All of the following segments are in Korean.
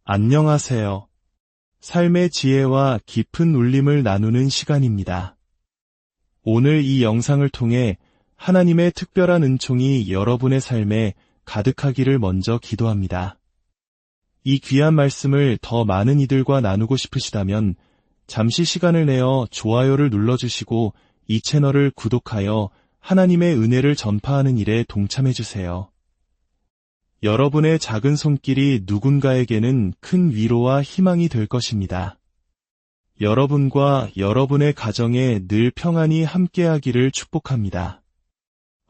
안녕하세요. 삶의 지혜와 깊은 울림을 나누는 시간입니다. 오늘 이 영상을 통해 하나님의 특별한 은총이 여러분의 삶에 가득하기를 먼저 기도합니다. 이 귀한 말씀을 더 많은 이들과 나누고 싶으시다면 잠시 시간을 내어 좋아요를 눌러주시고 이 채널을 구독하여 하나님의 은혜를 전파하는 일에 동참해주세요. 여러분의 작은 손길이 누군가에게는 큰 위로와 희망이 될 것입니다. 여러분과 여러분의 가정에 늘 평안이 함께하기를 축복합니다.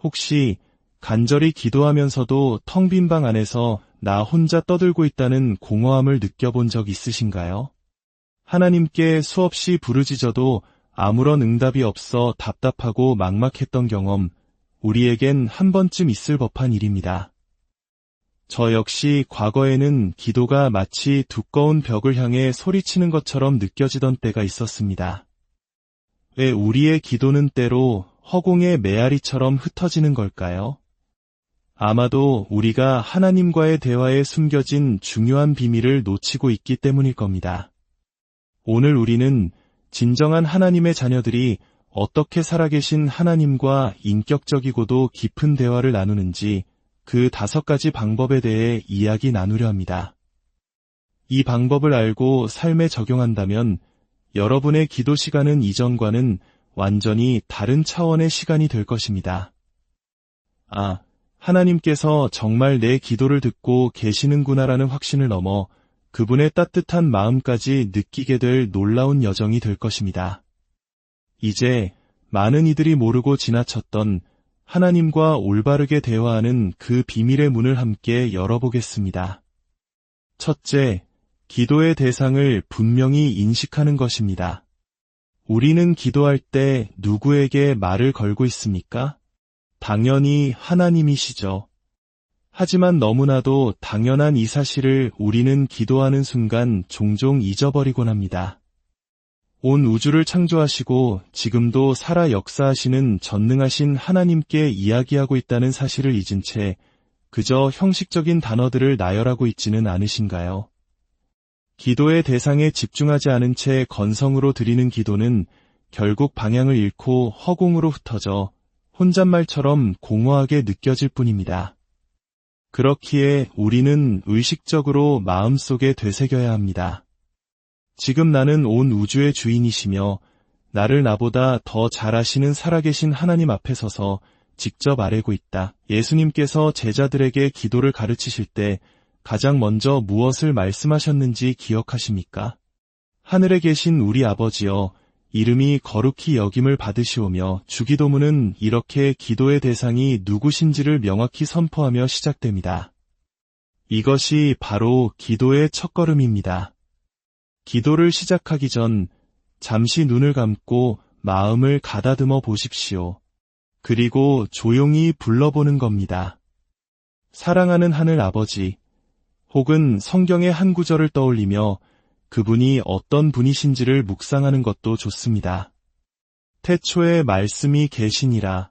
혹시 간절히 기도하면서도 텅 빈 방 안에서 나 혼자 떠들고 있다는 공허함을 느껴본 적 있으신가요? 하나님께 수없이 부르짖어도 아무런 응답이 없어 답답하고 막막했던 경험, 우리에겐 한 번쯤 있을 법한 일입니다. 저 역시 과거에는 기도가 마치 두꺼운 벽을 향해 소리치는 것처럼 느껴지던 때가 있었습니다. 왜 우리의 기도는 때로 허공의 메아리처럼 흩어지는 걸까요? 아마도 우리가 하나님과의 대화에 숨겨진 중요한 비밀을 놓치고 있기 때문일 겁니다. 오늘 우리는 진정한 하나님의 자녀들이 어떻게 살아계신 하나님과 인격적이고도 깊은 대화를 나누는지 그 5가지 방법에 대해 이야기 나누려 합니다. 이 방법을 알고 삶에 적용한다면 여러분의 기도 시간은 이전과는 완전히 다른 차원의 시간이 될 것입니다. 하나님께서 정말 내 기도를 듣고 계시는구나라는 확신을 넘어 그분의 따뜻한 마음까지 느끼게 될 놀라운 여정이 될 것입니다. 이제 많은 이들이 모르고 지나쳤던 하나님과 올바르게 대화하는 그 비밀의 문을 함께 열어보겠습니다. 첫째, 기도의 대상을 분명히 인식하는 것입니다. 우리는 기도할 때 누구에게 말을 걸고 있습니까? 당연히 하나님이시죠. 하지만 너무나도 당연한 이 사실을 우리는 기도하는 순간 종종 잊어버리곤 합니다. 온 우주를 창조하시고 지금도 살아 역사하시는 전능하신 하나님께 이야기하고 있다는 사실을 잊은 채 그저 형식적인 단어들을 나열하고 있지는 않으신가요? 기도의 대상에 집중하지 않은 채 건성으로 드리는 기도는 결국 방향을 잃고 허공으로 흩어져 혼잣말처럼 공허하게 느껴질 뿐입니다. 그렇기에 우리는 의식적으로 마음속에 되새겨야 합니다. 지금 나는 온 우주의 주인이시며 나를 나보다 더 잘 아시는 살아계신 하나님 앞에 서서 직접 아뢰고 있다. 예수님께서 제자들에게 기도를 가르치실 때 가장 먼저 무엇을 말씀하셨는지 기억하십니까? 하늘에 계신 우리 아버지여, 이름이 거룩히 여김을 받으시오며 주기도문은 이렇게 기도의 대상이 누구신지를 명확히 선포하며 시작됩니다. 이것이 바로 기도의 첫걸음입니다. 기도를 시작하기 전 잠시 눈을 감고 마음을 가다듬어 보십시오. 그리고 조용히 불러보는 겁니다. 사랑하는 하늘 아버지, 혹은 성경의 한 구절을 떠올리며 그분이 어떤 분이신지를 묵상하는 것도 좋습니다. 태초에 말씀이 계시니라.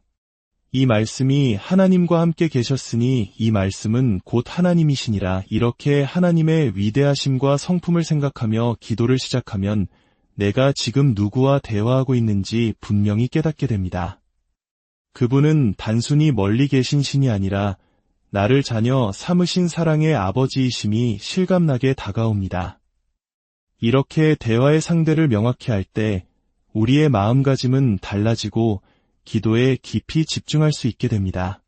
이 말씀이 하나님과 함께 계셨으니 이 말씀은 곧 하나님이시니라. 이렇게 하나님의 위대하심과 성품을 생각하며 기도를 시작하면 내가 지금 누구와 대화하고 있는지 분명히 깨닫게 됩니다. 그분은 단순히 멀리 계신 신이 아니라 나를 자녀 삼으신 사랑의 아버지이심이 실감나게 다가옵니다. 이렇게 대화의 상대를 명확히 할 때 우리의 마음가짐은 달라지고 기도에 깊이 집중할 수 있게 됩니다.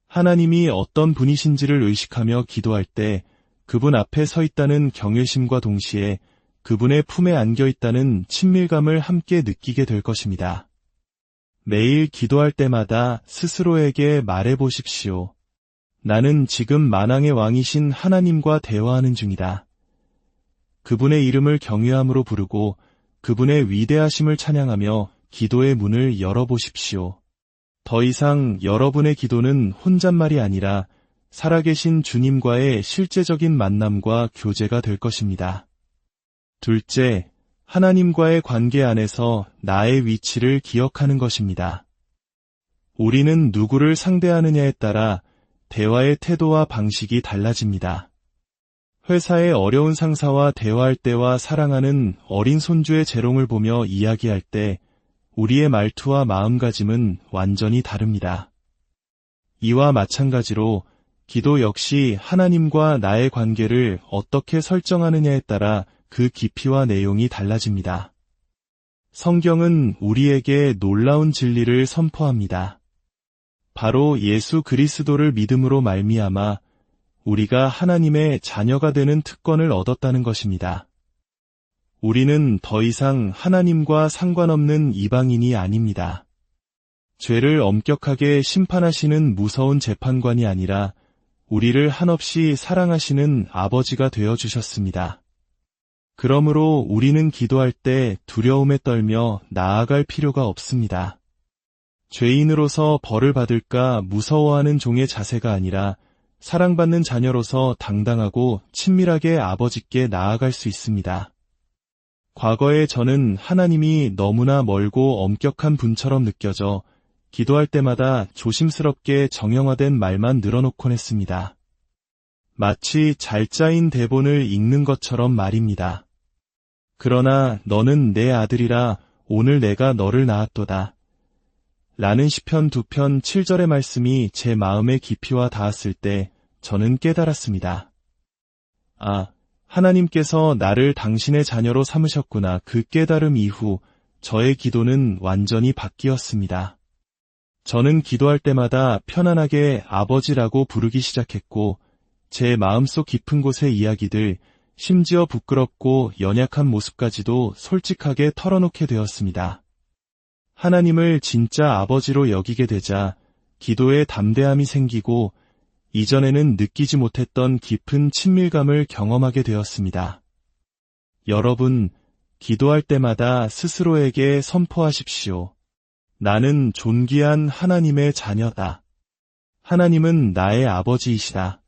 하나님이 어떤 분이신지를 의식하며 기도할 때 그분 앞에 서 있다는 경외심과 동시에 그분의 품에 안겨 있다는 친밀감을 함께 느끼게 될 것입니다. 매일 기도할 때마다 스스로에게 말해보십시오. 나는 지금 만왕의 왕이신 하나님과 대화하는 중이다. 그분의 이름을 경외함으로 부르고 그분의 위대하심을 찬양하며 기도의 문을 열어보십시오. 더 이상 여러분의 기도는 혼잣말이 아니라 살아계신 주님과의 실제적인 만남과 교제가 될 것입니다. 둘째, 하나님과의 관계 안에서 나의 위치를 기억하는 것입니다. 우리는 누구를 상대하느냐에 따라 대화의 태도와 방식이 달라집니다. 회사의 어려운 상사와 대화할 때와 사랑하는 어린 손주의 재롱을 보며 이야기할 때 우리의 말투와 마음가짐은 완전히 다릅니다. 이와 마찬가지로 기도 역시 하나님과 나의 관계를 어떻게 설정하느냐에 따라 그 깊이와 내용이 달라집니다. 성경은 우리에게 놀라운 진리를 선포합니다. 바로 예수 그리스도를 믿음으로 말미암아 우리가 하나님의 자녀가 되는 특권을 얻었다는 것입니다. 우리는 더 이상 하나님과 상관없는 이방인이 아닙니다. 죄를 엄격하게 심판하시는 무서운 재판관이 아니라 우리를 한없이 사랑하시는 아버지가 되어주셨습니다. 그러므로 우리는 기도할 때 두려움에 떨며 나아갈 필요가 없습니다. 죄인으로서 벌을 받을까 무서워하는 종의 자세가 아니라 사랑받는 자녀로서 당당하고 친밀하게 아버지께 나아갈 수 있습니다. 과거에 저는 하나님이 너무나 멀고 엄격한 분처럼 느껴져 기도할 때마다 조심스럽게 정형화된 말만 늘어놓곤 했습니다. 마치 잘 짜인 대본을 읽는 것처럼 말입니다. 그러나 너는 내 아들이라 오늘 내가 너를 낳았도다. 라는 시편 2편 7절의 말씀이 제 마음의 깊이와 닿았을 때 저는 깨달았습니다. 아, 하나님께서 나를 당신의 자녀로 삼으셨구나. 그 깨달음 이후 저의 기도는 완전히 바뀌었습니다. 저는 기도할 때마다 편안하게 아버지라고 부르기 시작했고 제 마음속 깊은 곳의 이야기들, 심지어 부끄럽고 연약한 모습까지도 솔직하게 털어놓게 되었습니다. 하나님을 진짜 아버지로 여기게 되자 기도에 담대함이 생기고 이전에는 느끼지 못했던 깊은 친밀감을 경험하게 되었습니다. 여러분, 기도할 때마다 스스로에게 선포하십시오. 나는 존귀한 하나님의 자녀다. 하나님은 나의 아버지이시다.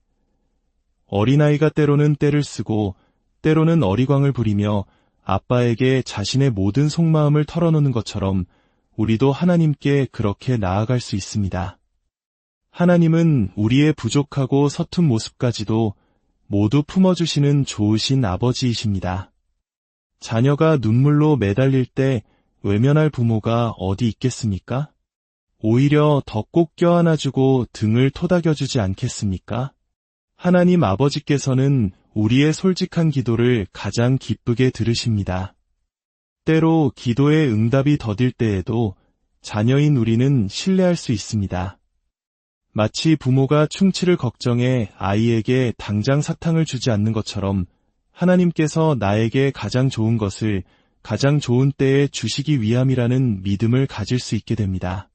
어린아이가 때로는 떼를 쓰고 때로는 어리광을 부리며 아빠에게 자신의 모든 속마음을 털어놓는 것처럼 우리도 하나님께 그렇게 나아갈 수 있습니다. 하나님은 우리의 부족하고 서툰 모습까지도 모두 품어주시는 좋으신 아버지이십니다. 자녀가 눈물로 매달릴 때 외면할 부모가 어디 있겠습니까? 오히려 더 꼭 껴안아주고 등을 토닥여주지 않겠습니까? 하나님 아버지께서는 우리의 솔직한 기도를 가장 기쁘게 들으십니다. 때로 기도의 응답이 더딜 때에도 자녀인 우리는 신뢰할 수 있습니다. 마치 부모가 충치를 걱정해 아이에게 당장 사탕을 주지 않는 것처럼 하나님께서 나에게 가장 좋은 것을 가장 좋은 때에 주시기 위함이라는 믿음을 가질 수 있게 됩니다.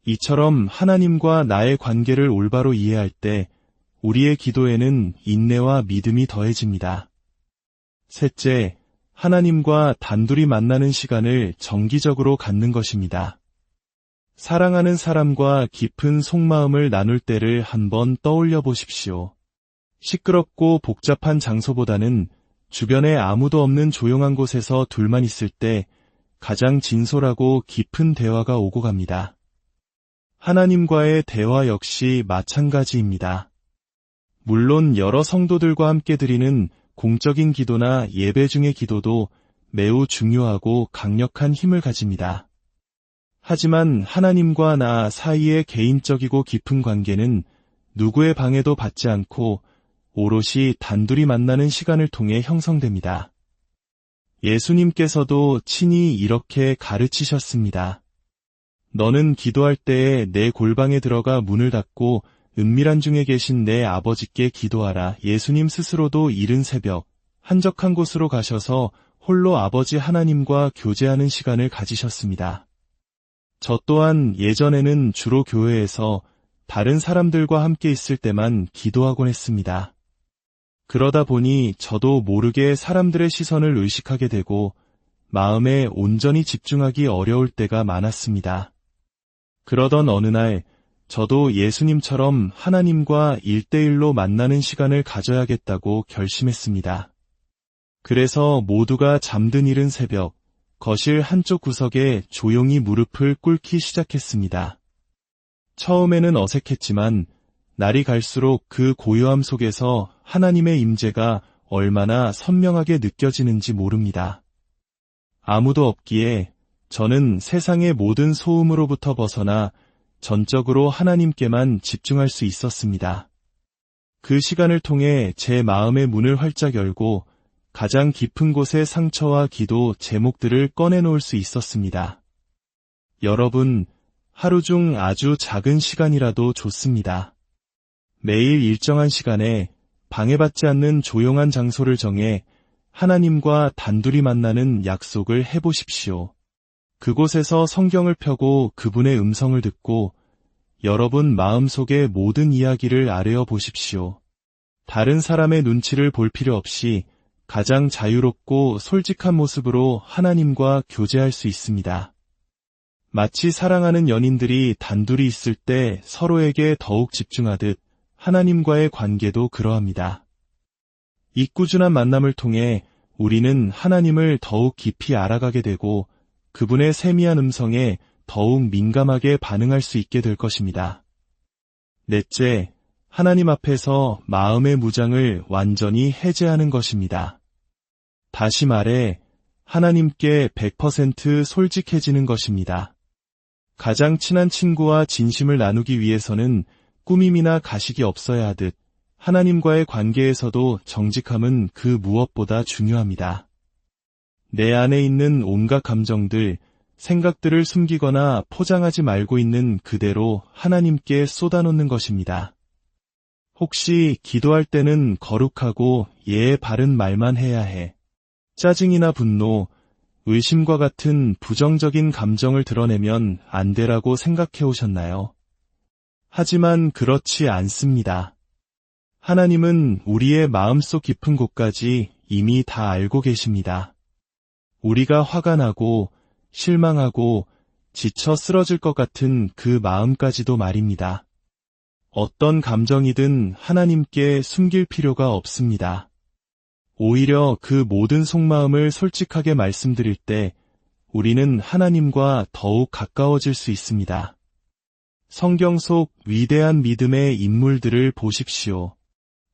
이처럼 하나님과 나의 관계를 올바로 이해할 때 우리의 기도에는 인내와 믿음이 더해집니다. 셋째, 하나님과 단둘이 만나는 시간을 정기적으로 갖는 것입니다. 사랑하는 사람과 깊은 속마음을 나눌 때를 한번 떠올려 보십시오. 시끄럽고 복잡한 장소보다는 주변에 아무도 없는 조용한 곳에서 둘만 있을 때 가장 진솔하고 깊은 대화가 오고 갑니다. 하나님과의 대화 역시 마찬가지입니다. 물론 여러 성도들과 함께 드리는 공적인 기도나 예배 중의 기도도 매우 중요하고 강력한 힘을 가집니다. 하지만 하나님과 나 사이의 개인적이고 깊은 관계는 누구의 방해도 받지 않고 오롯이 단둘이 만나는 시간을 통해 형성됩니다. 예수님께서도 친히 이렇게 가르치셨습니다. 너는 기도할 때에 내 골방에 들어가 문을 닫고 은밀한 중에 계신 내 아버지께 기도하라. 예수님 스스로도 이른 새벽 한적한 곳으로 가셔서 홀로 아버지 하나님과 교제하는 시간을 가지셨습니다. 저 또한 예전에는 주로 교회에서 다른 사람들과 함께 있을 때만 기도하곤 했습니다. 그러다 보니 저도 모르게 사람들의 시선을 의식하게 되고 마음에 온전히 집중하기 어려울 때가 많았습니다. 그러던 어느 날 저도 예수님처럼 하나님과 1대1로 만나는 시간을 가져야겠다고 결심했습니다. 그래서 모두가 잠든 이른 새벽 거실 한쪽 구석에 조용히 무릎을 꿇기 시작했습니다. 처음에는 어색했지만 날이 갈수록 그 고요함 속에서 하나님의 임재가 얼마나 선명하게 느껴지는지 모릅니다. 아무도 없기에 저는 세상의 모든 소음으로부터 벗어나 전적으로 하나님께만 집중할 수 있었습니다. 그 시간을 통해 제 마음의 문을 활짝 열고 가장 깊은 곳의 상처와 기도 제목들을 꺼내놓을 수 있었습니다. 여러분, 하루 중 아주 작은 시간이라도 좋습니다. 매일 일정한 시간에 방해받지 않는 조용한 장소를 정해 하나님과 단둘이 만나는 약속을 해보십시오. 그곳에서 성경을 펴고 그분의 음성을 듣고 여러분 마음속의 모든 이야기를 아뢰어 보십시오. 다른 사람의 눈치를 볼 필요 없이 가장 자유롭고 솔직한 모습으로 하나님과 교제할 수 있습니다. 마치 사랑하는 연인들이 단둘이 있을 때 서로에게 더욱 집중하듯 하나님과의 관계도 그러합니다. 이 꾸준한 만남을 통해 우리는 하나님을 더욱 깊이 알아가게 되고 그분의 세미한 음성에 더욱 민감하게 반응할 수 있게 될 것입니다. 넷째, 하나님 앞에서 마음의 무장을 완전히 해제하는 것입니다. 다시 말해, 하나님께 100% 솔직해지는 것입니다. 가장 친한 친구와 진심을 나누기 위해서는 꾸밈이나 가식이 없어야 하듯 하나님과의 관계에서도 정직함은 그 무엇보다 중요합니다. 내 안에 있는 온갖 감정들, 생각들을 숨기거나 포장하지 말고 있는 그대로 하나님께 쏟아놓는 것입니다. 혹시 기도할 때는 거룩하고 예의 바른 말만 해야 해. 짜증이나 분노, 의심과 같은 부정적인 감정을 드러내면 안 되라고 생각해 오셨나요? 하지만 그렇지 않습니다. 하나님은 우리의 마음속 깊은 곳까지 이미 다 알고 계십니다. 우리가 화가 나고 실망하고 지쳐 쓰러질 것 같은 그 마음까지도 말입니다. 어떤 감정이든 하나님께 숨길 필요가 없습니다. 오히려 그 모든 속마음을 솔직하게 말씀드릴 때 우리는 하나님과 더욱 가까워질 수 있습니다. 성경 속 위대한 믿음의 인물들을 보십시오.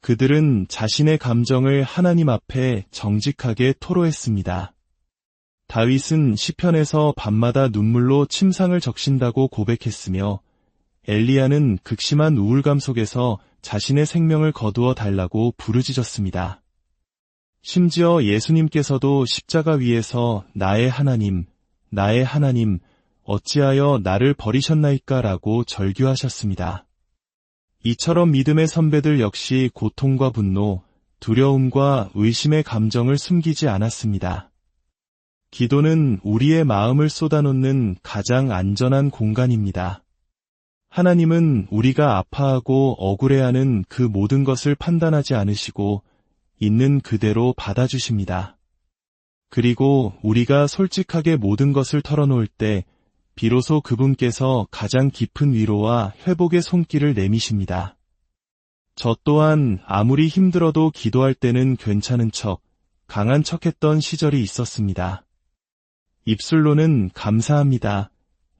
그들은 자신의 감정을 하나님 앞에 정직하게 토로했습니다. 다윗은 시편에서 밤마다 눈물로 침상을 적신다고 고백했으며 엘리야는 극심한 우울감 속에서 자신의 생명을 거두어 달라고 부르짖었습니다. 심지어 예수님께서도 십자가 위에서 나의 하나님, 어찌하여 나를 버리셨나이까 라고 절규하셨습니다. 이처럼 믿음의 선배들 역시 고통과 분노, 두려움과 의심의 감정을 숨기지 않았습니다. 기도는 우리의 마음을 쏟아놓는 가장 안전한 공간입니다. 하나님은 우리가 아파하고 억울해하는 그 모든 것을 판단하지 않으시고 있는 그대로 받아주십니다. 그리고 우리가 솔직하게 모든 것을 털어놓을 때 비로소 그분께서 가장 깊은 위로와 회복의 손길을 내미십니다. 저 또한 아무리 힘들어도 기도할 때는 괜찮은 척, 강한 척했던 시절이 있었습니다. 입술로는 감사합니다.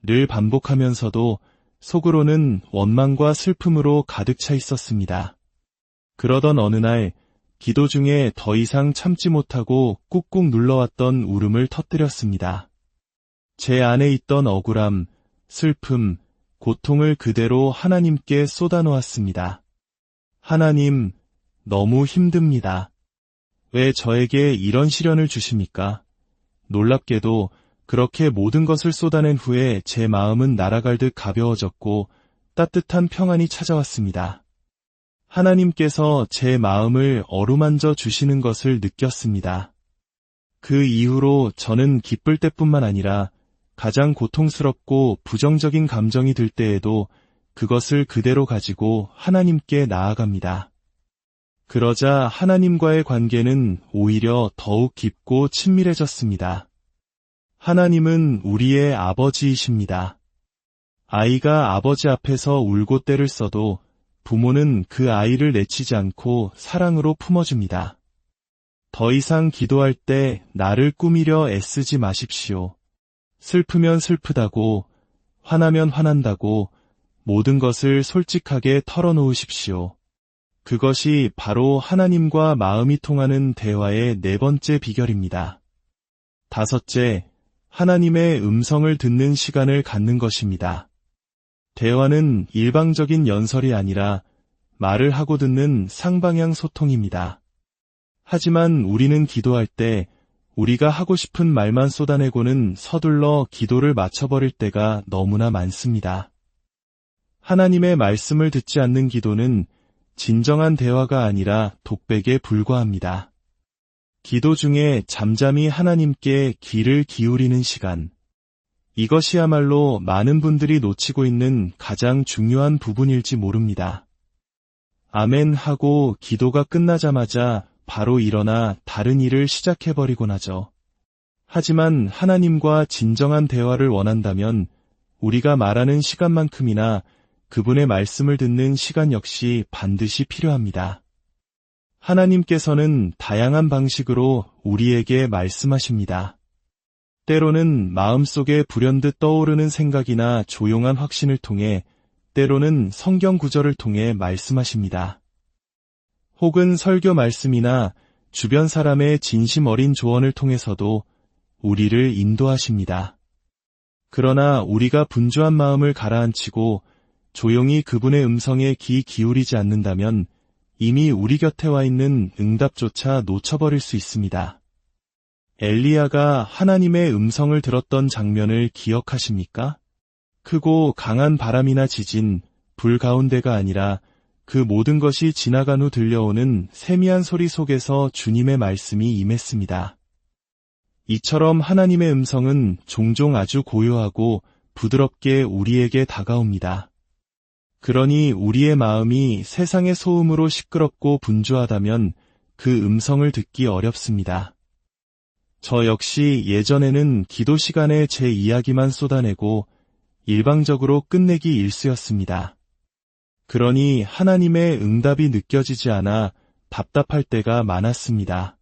를 반복하면서도 속으로는 원망과 슬픔으로 가득 차 있었습니다. 그러던 어느 날 기도 중에 더 이상 참지 못하고 꾹꾹 눌러왔던 울음을 터뜨렸습니다. 제 안에 있던 억울함, 슬픔, 고통을 그대로 하나님께 쏟아놓았습니다. 하나님, 너무 힘듭니다. 왜 저에게 이런 시련을 주십니까? 놀랍게도 그렇게 모든 것을 쏟아낸 후에 제 마음은 날아갈 듯 가벼워졌고 따뜻한 평안이 찾아왔습니다. 하나님께서 제 마음을 어루만져 주시는 것을 느꼈습니다. 그 이후로 저는 기쁠 때뿐만 아니라 가장 고통스럽고 부정적인 감정이 들 때에도 그것을 그대로 가지고 하나님께 나아갑니다. 그러자 하나님과의 관계는 오히려 더욱 깊고 친밀해졌습니다. 하나님은 우리의 아버지이십니다. 아이가 아버지 앞에서 울고 떼를 써도 부모는 그 아이를 내치지 않고 사랑으로 품어줍니다. 더 이상 기도할 때 나를 꾸미려 애쓰지 마십시오. 슬프면 슬프다고, 화나면 화난다고, 모든 것을 솔직하게 털어놓으십시오. 그것이 바로 하나님과 마음이 통하는 대화의 네 번째 비결입니다. 다섯째, 하나님의 음성을 듣는 시간을 갖는 것입니다. 대화는 일방적인 연설이 아니라 말을 하고 듣는 쌍방향 소통입니다. 하지만 우리는 기도할 때 우리가 하고 싶은 말만 쏟아내고는 서둘러 기도를 마쳐버릴 때가 너무나 많습니다. 하나님의 말씀을 듣지 않는 기도는 진정한 대화가 아니라 독백에 불과합니다. 기도 중에 잠잠히 하나님께 귀를 기울이는 시간. 이것이야말로 많은 분들이 놓치고 있는 가장 중요한 부분일지 모릅니다. 아멘 하고 기도가 끝나자마자 바로 일어나 다른 일을 시작해버리곤 하죠. 하지만 하나님과 진정한 대화를 원한다면 우리가 말하는 시간만큼이나 그분의 말씀을 듣는 시간 역시 반드시 필요합니다. 하나님께서는 다양한 방식으로 우리에게 말씀하십니다. 때로는 마음속에 불현듯 떠오르는 생각이나 조용한 확신을 통해, 때로는 성경 구절을 통해 말씀하십니다. 혹은 설교 말씀이나 주변 사람의 진심 어린 조언을 통해서도 우리를 인도하십니다. 그러나 우리가 분주한 마음을 가라앉히고 조용히 그분의 음성에 귀 기울이지 않는다면 이미 우리 곁에 와 있는 응답조차 놓쳐버릴 수 있습니다. 엘리야가 하나님의 음성을 들었던 장면을 기억하십니까? 크고 강한 바람이나 지진, 불 가운데가 아니라 그 모든 것이 지나간 후 들려오는 세미한 소리 속에서 주님의 말씀이 임했습니다. 이처럼 하나님의 음성은 종종 아주 고요하고 부드럽게 우리에게 다가옵니다. 그러니 우리의 마음이 세상의 소음으로 시끄럽고 분주하다면 그 음성을 듣기 어렵습니다. 저 역시 예전에는 기도 시간에 제 이야기만 쏟아내고 일방적으로 끝내기 일쑤였습니다. 그러니 하나님의 응답이 느껴지지 않아 답답할 때가 많았습니다.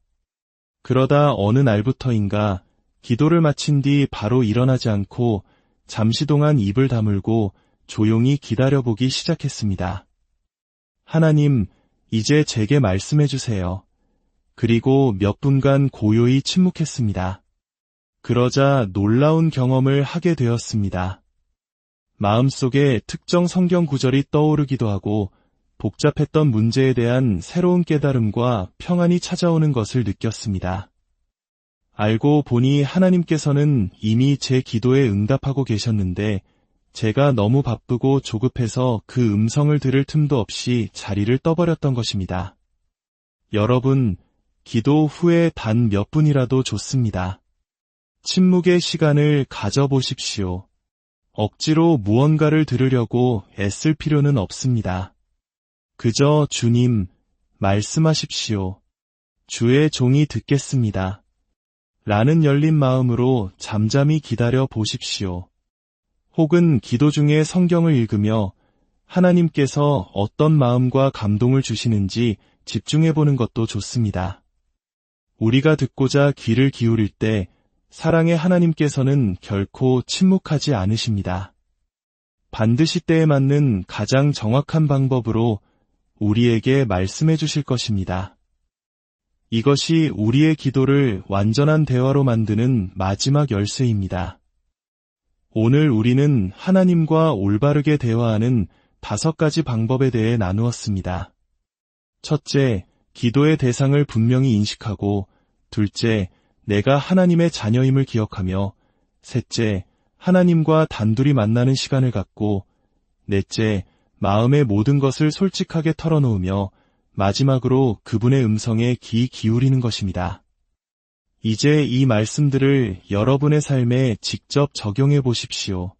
그러다 어느 날부터인가 기도를 마친 뒤 바로 일어나지 않고 잠시 동안 입을 다물고 조용히 기다려보기 시작했습니다. 하나님, 이제 제게 말씀해 주세요. 그리고 몇 분간 고요히 침묵했습니다. 그러자 놀라운 경험을 하게 되었습니다. 마음속에 특정 성경 구절이 떠오르기도 하고 복잡했던 문제에 대한 새로운 깨달음과 평안이 찾아오는 것을 느꼈습니다. 알고 보니 하나님께서는 이미 제 기도에 응답하고 계셨는데 제가 너무 바쁘고 조급해서 그 음성을 들을 틈도 없이 자리를 떠버렸던 것입니다. 여러분, 기도 후에 단 몇 분이라도 좋습니다. 침묵의 시간을 가져보십시오. 억지로 무언가를 들으려고 애쓸 필요는 없습니다. 그저 주님, 말씀하십시오. 주의 종이 듣겠습니다. 라는 열린 마음으로 잠잠히 기다려 보십시오. 혹은 기도 중에 성경을 읽으며 하나님께서 어떤 마음과 감동을 주시는지 집중해보는 것도 좋습니다. 우리가 듣고자 귀를 기울일 때 사랑의 하나님께서는 결코 침묵하지 않으십니다. 반드시 때에 맞는 가장 정확한 방법으로 우리에게 말씀해 주실 것입니다. 이것이 우리의 기도를 완전한 대화로 만드는 마지막 열쇠입니다. 오늘 우리는 하나님과 올바르게 대화하는 5가지 방법에 대해 나누었습니다. 첫째, 기도의 대상을 분명히 인식하고, 둘째, 내가 하나님의 자녀임을 기억하며, 셋째, 하나님과 단둘이 만나는 시간을 갖고, 넷째, 마음의 모든 것을 솔직하게 털어놓으며, 마지막으로 그분의 음성에 귀 기울이는 것입니다. 이제 이 말씀들을 여러분의 삶에 직접 적용해 보십시오.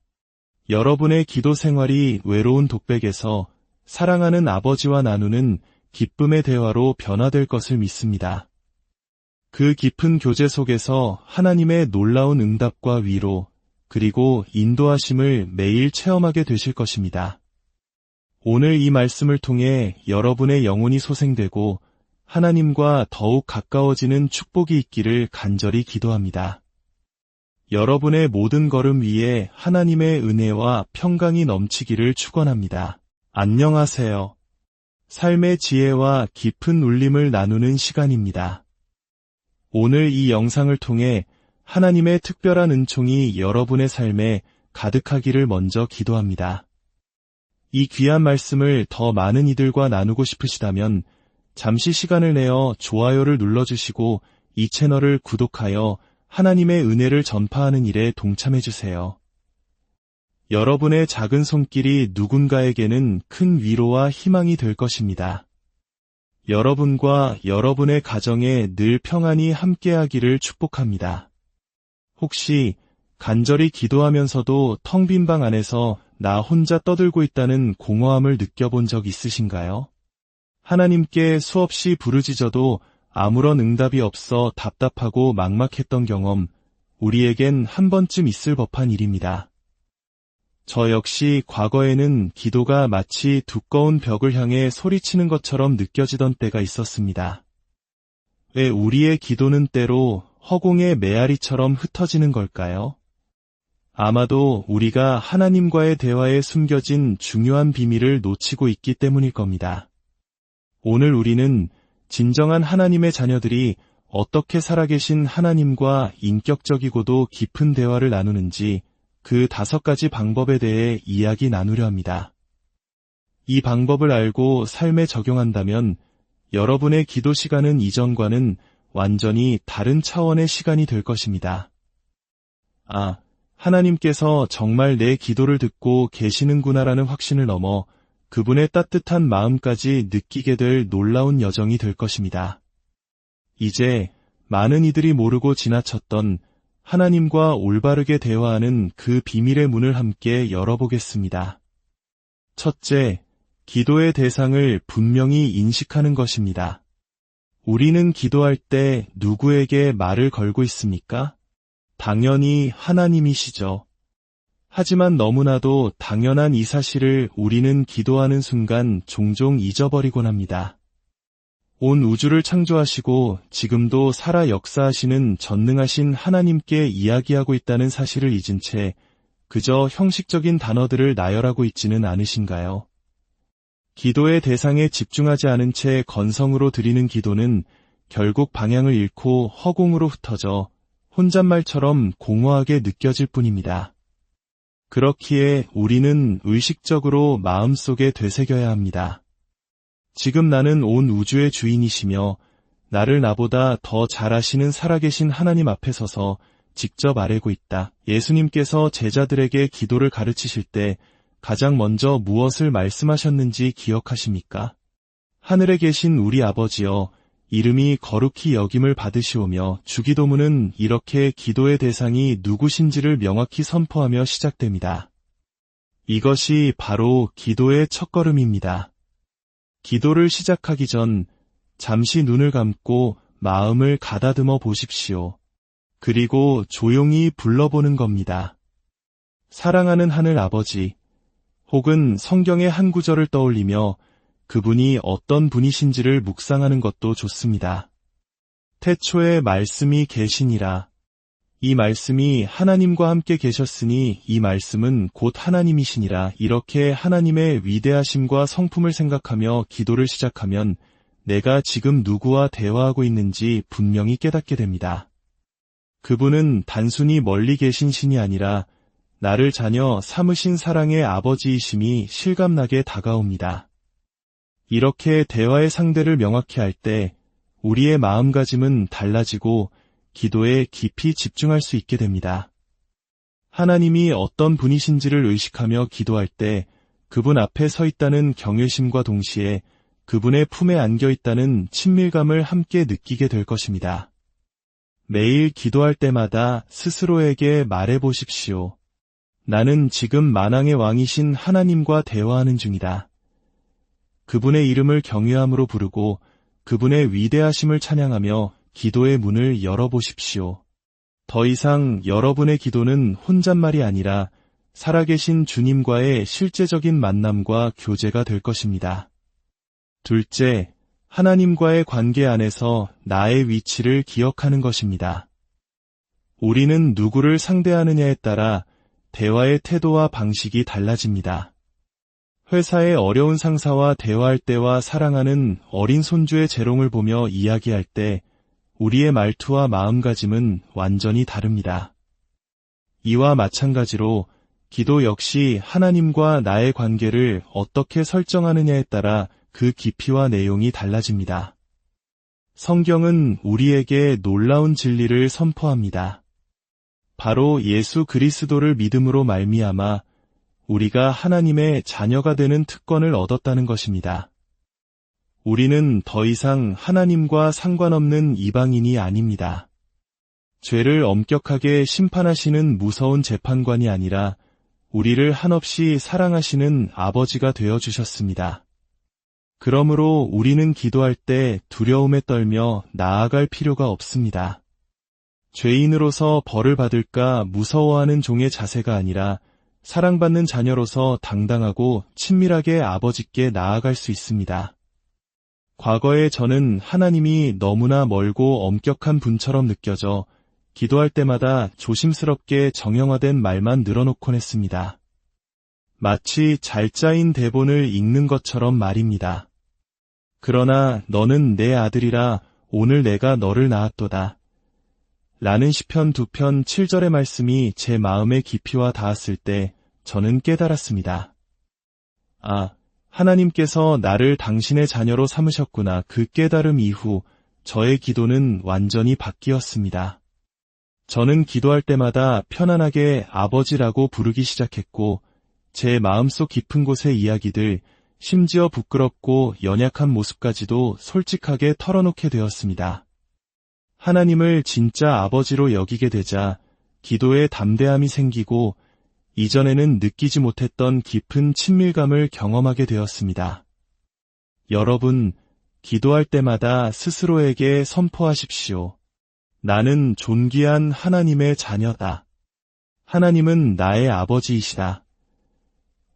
여러분의 기도 생활이 외로운 독백에서 사랑하는 아버지와 나누는 기쁨의 대화로 변화될 것을 믿습니다. 그 깊은 교제 속에서 하나님의 놀라운 응답과 위로, 그리고 인도하심을 매일 체험하게 되실 것입니다. 오늘 이 말씀을 통해 여러분의 영혼이 소생되고 하나님과 더욱 가까워지는 축복이 있기를 간절히 기도합니다. 여러분의 모든 걸음 위에 하나님의 은혜와 평강이 넘치기를 축원합니다. 안녕하세요. 삶의 지혜와 깊은 울림을 나누는 시간입니다. 오늘 이 영상을 통해 하나님의 특별한 은총이 여러분의 삶에 가득하기를 먼저 기도합니다. 이 귀한 말씀을 더 많은 이들과 나누고 싶으시다면 잠시 시간을 내어 좋아요를 눌러주시고 이 채널을 구독하여 하나님의 은혜를 전파하는 일에 동참해주세요. 여러분의 작은 손길이 누군가에게는 큰 위로와 희망이 될 것입니다. 여러분과 여러분의 가정에 늘 평안이 함께하기를 축복합니다. 혹시 간절히 기도하면서도 텅 빈 방 안에서 나 혼자 떠들고 있다는 공허함을 느껴본 적 있으신가요? 하나님께 수없이 부르짖어도 아무런 응답이 없어 답답하고 막막했던 경험, 우리에겐 한 번쯤 있을 법한 일입니다. 저 역시 과거에는 기도가 마치 두꺼운 벽을 향해 소리치는 것처럼 느껴지던 때가 있었습니다. 왜 우리의 기도는 때로 허공의 메아리처럼 흩어지는 걸까요? 아마도 우리가 하나님과의 대화에 숨겨진 중요한 비밀을 놓치고 있기 때문일 겁니다. 오늘 우리는 진정한 하나님의 자녀들이 어떻게 살아계신 하나님과 인격적이고도 깊은 대화를 나누는지 그 5가지 방법에 대해 이야기 나누려 합니다. 이 방법을 알고 삶에 적용한다면 여러분의 기도 시간은 이전과는 완전히 다른 차원의 시간이 될 것입니다. 하나님께서 정말 내 기도를 듣고 계시는구나라는 확신을 넘어 그분의 따뜻한 마음까지 느끼게 될 놀라운 여정이 될 것입니다. 이제 많은 이들이 모르고 지나쳤던 하나님과 올바르게 대화하는 그 비밀의 문을 함께 열어보겠습니다. 첫째, 기도의 대상을 분명히 인식하는 것입니다. 우리는 기도할 때 누구에게 말을 걸고 있습니까? 당연히 하나님이시죠. 하지만 너무나도 당연한 이 사실을 우리는 기도하는 순간 종종 잊어버리곤 합니다. 온 우주를 창조하시고 지금도 살아 역사하시는 전능하신 하나님께 이야기하고 있다는 사실을 잊은 채 그저 형식적인 단어들을 나열하고 있지는 않으신가요? 기도의 대상에 집중하지 않은 채 건성으로 드리는 기도는 결국 방향을 잃고 허공으로 흩어져 혼잣말처럼 공허하게 느껴질 뿐입니다. 그렇기에 우리는 의식적으로 마음속에 되새겨야 합니다. 지금 나는 온 우주의 주인이시며 나를 나보다 더 잘 아시는 살아계신 하나님 앞에 서서 직접 아뢰고 있다. 예수님께서 제자들에게 기도를 가르치실 때 가장 먼저 무엇을 말씀하셨는지 기억하십니까? 하늘에 계신 우리 아버지여, 이름이 거룩히 여김을 받으시오며 주기도문은 이렇게 기도의 대상이 누구신지를 명확히 선포하며 시작됩니다. 이것이 바로 기도의 첫걸음입니다. 기도를 시작하기 전 잠시 눈을 감고 마음을 가다듬어 보십시오. 그리고 조용히 불러보는 겁니다. 사랑하는 하늘 아버지, 혹은 성경의 한 구절을 떠올리며 그분이 어떤 분이신지를 묵상하는 것도 좋습니다. 태초에 말씀이 계시니라. 이 말씀이 하나님과 함께 계셨으니 이 말씀은 곧 하나님이시니라. 이렇게 하나님의 위대하심과 성품을 생각하며 기도를 시작하면 내가 지금 누구와 대화하고 있는지 분명히 깨닫게 됩니다. 그분은 단순히 멀리 계신 신이 아니라 나를 자녀 삼으신 사랑의 아버지이심이 실감나게 다가옵니다. 이렇게 대화의 상대를 명확히 할 때 우리의 마음가짐은 달라지고 기도에 깊이 집중할 수 있게 됩니다. 하나님이 어떤 분이신지를 의식하며 기도할 때 그분 앞에 서 있다는 경외심과 동시에 그분의 품에 안겨 있다는 친밀감을 함께 느끼게 될 것입니다. 매일 기도할 때마다 스스로에게 말해보십시오. 나는 지금 만왕의 왕이신 하나님과 대화하는 중이다. 그분의 이름을 경외함으로 부르고 그분의 위대하심을 찬양하며 기도의 문을 열어보십시오. 더 이상 여러분의 기도는 혼잣말이 아니라 살아계신 주님과의 실제적인 만남과 교제가 될 것입니다. 둘째, 하나님과의 관계 안에서 나의 위치를 기억하는 것입니다. 우리는 누구를 상대하느냐에 따라 대화의 태도와 방식이 달라집니다. 회사의 어려운 상사와 대화할 때와 사랑하는 어린 손주의 재롱을 보며 이야기할 때 우리의 말투와 마음가짐은 완전히 다릅니다. 이와 마찬가지로 기도 역시 하나님과 나의 관계를 어떻게 설정하느냐에 따라 그 깊이와 내용이 달라집니다. 성경은 우리에게 놀라운 진리를 선포합니다. 바로 예수 그리스도를 믿음으로 말미암아 우리가 하나님의 자녀가 되는 특권을 얻었다는 것입니다. 우리는 더 이상 하나님과 상관없는 이방인이 아닙니다. 죄를 엄격하게 심판하시는 무서운 재판관이 아니라 우리를 한없이 사랑하시는 아버지가 되어주셨습니다. 그러므로 우리는 기도할 때 두려움에 떨며 나아갈 필요가 없습니다. 죄인으로서 벌을 받을까 무서워하는 종의 자세가 아니라 사랑받는 자녀로서 당당하고 친밀하게 아버지께 나아갈 수 있습니다. 과거에 저는 하나님이 너무나 멀고 엄격한 분처럼 느껴져 기도할 때마다 조심스럽게 정형화된 말만 늘어놓곤 했습니다. 마치 잘 짜인 대본을 읽는 것처럼 말입니다. 그러나 너는 내 아들이라 오늘 내가 너를 낳았도다. 라는 시편 2편 7절의 말씀이 제 마음의 깊이와 닿았을 때 저는 깨달았습니다. 아, 하나님께서 나를 당신의 자녀로 삼으셨구나. 그 깨달음 이후 저의 기도는 완전히 바뀌었습니다. 저는 기도할 때마다 편안하게 아버지라고 부르기 시작했고 제 마음속 깊은 곳의 이야기들, 심지어 부끄럽고 연약한 모습까지도 솔직하게 털어놓게 되었습니다. 하나님을 진짜 아버지로 여기게 되자 기도에 담대함이 생기고 이전에는 느끼지 못했던 깊은 친밀감을 경험하게 되었습니다. 여러분, 기도할 때마다 스스로에게 선포하십시오. 나는 존귀한 하나님의 자녀다. 하나님은 나의 아버지이시다.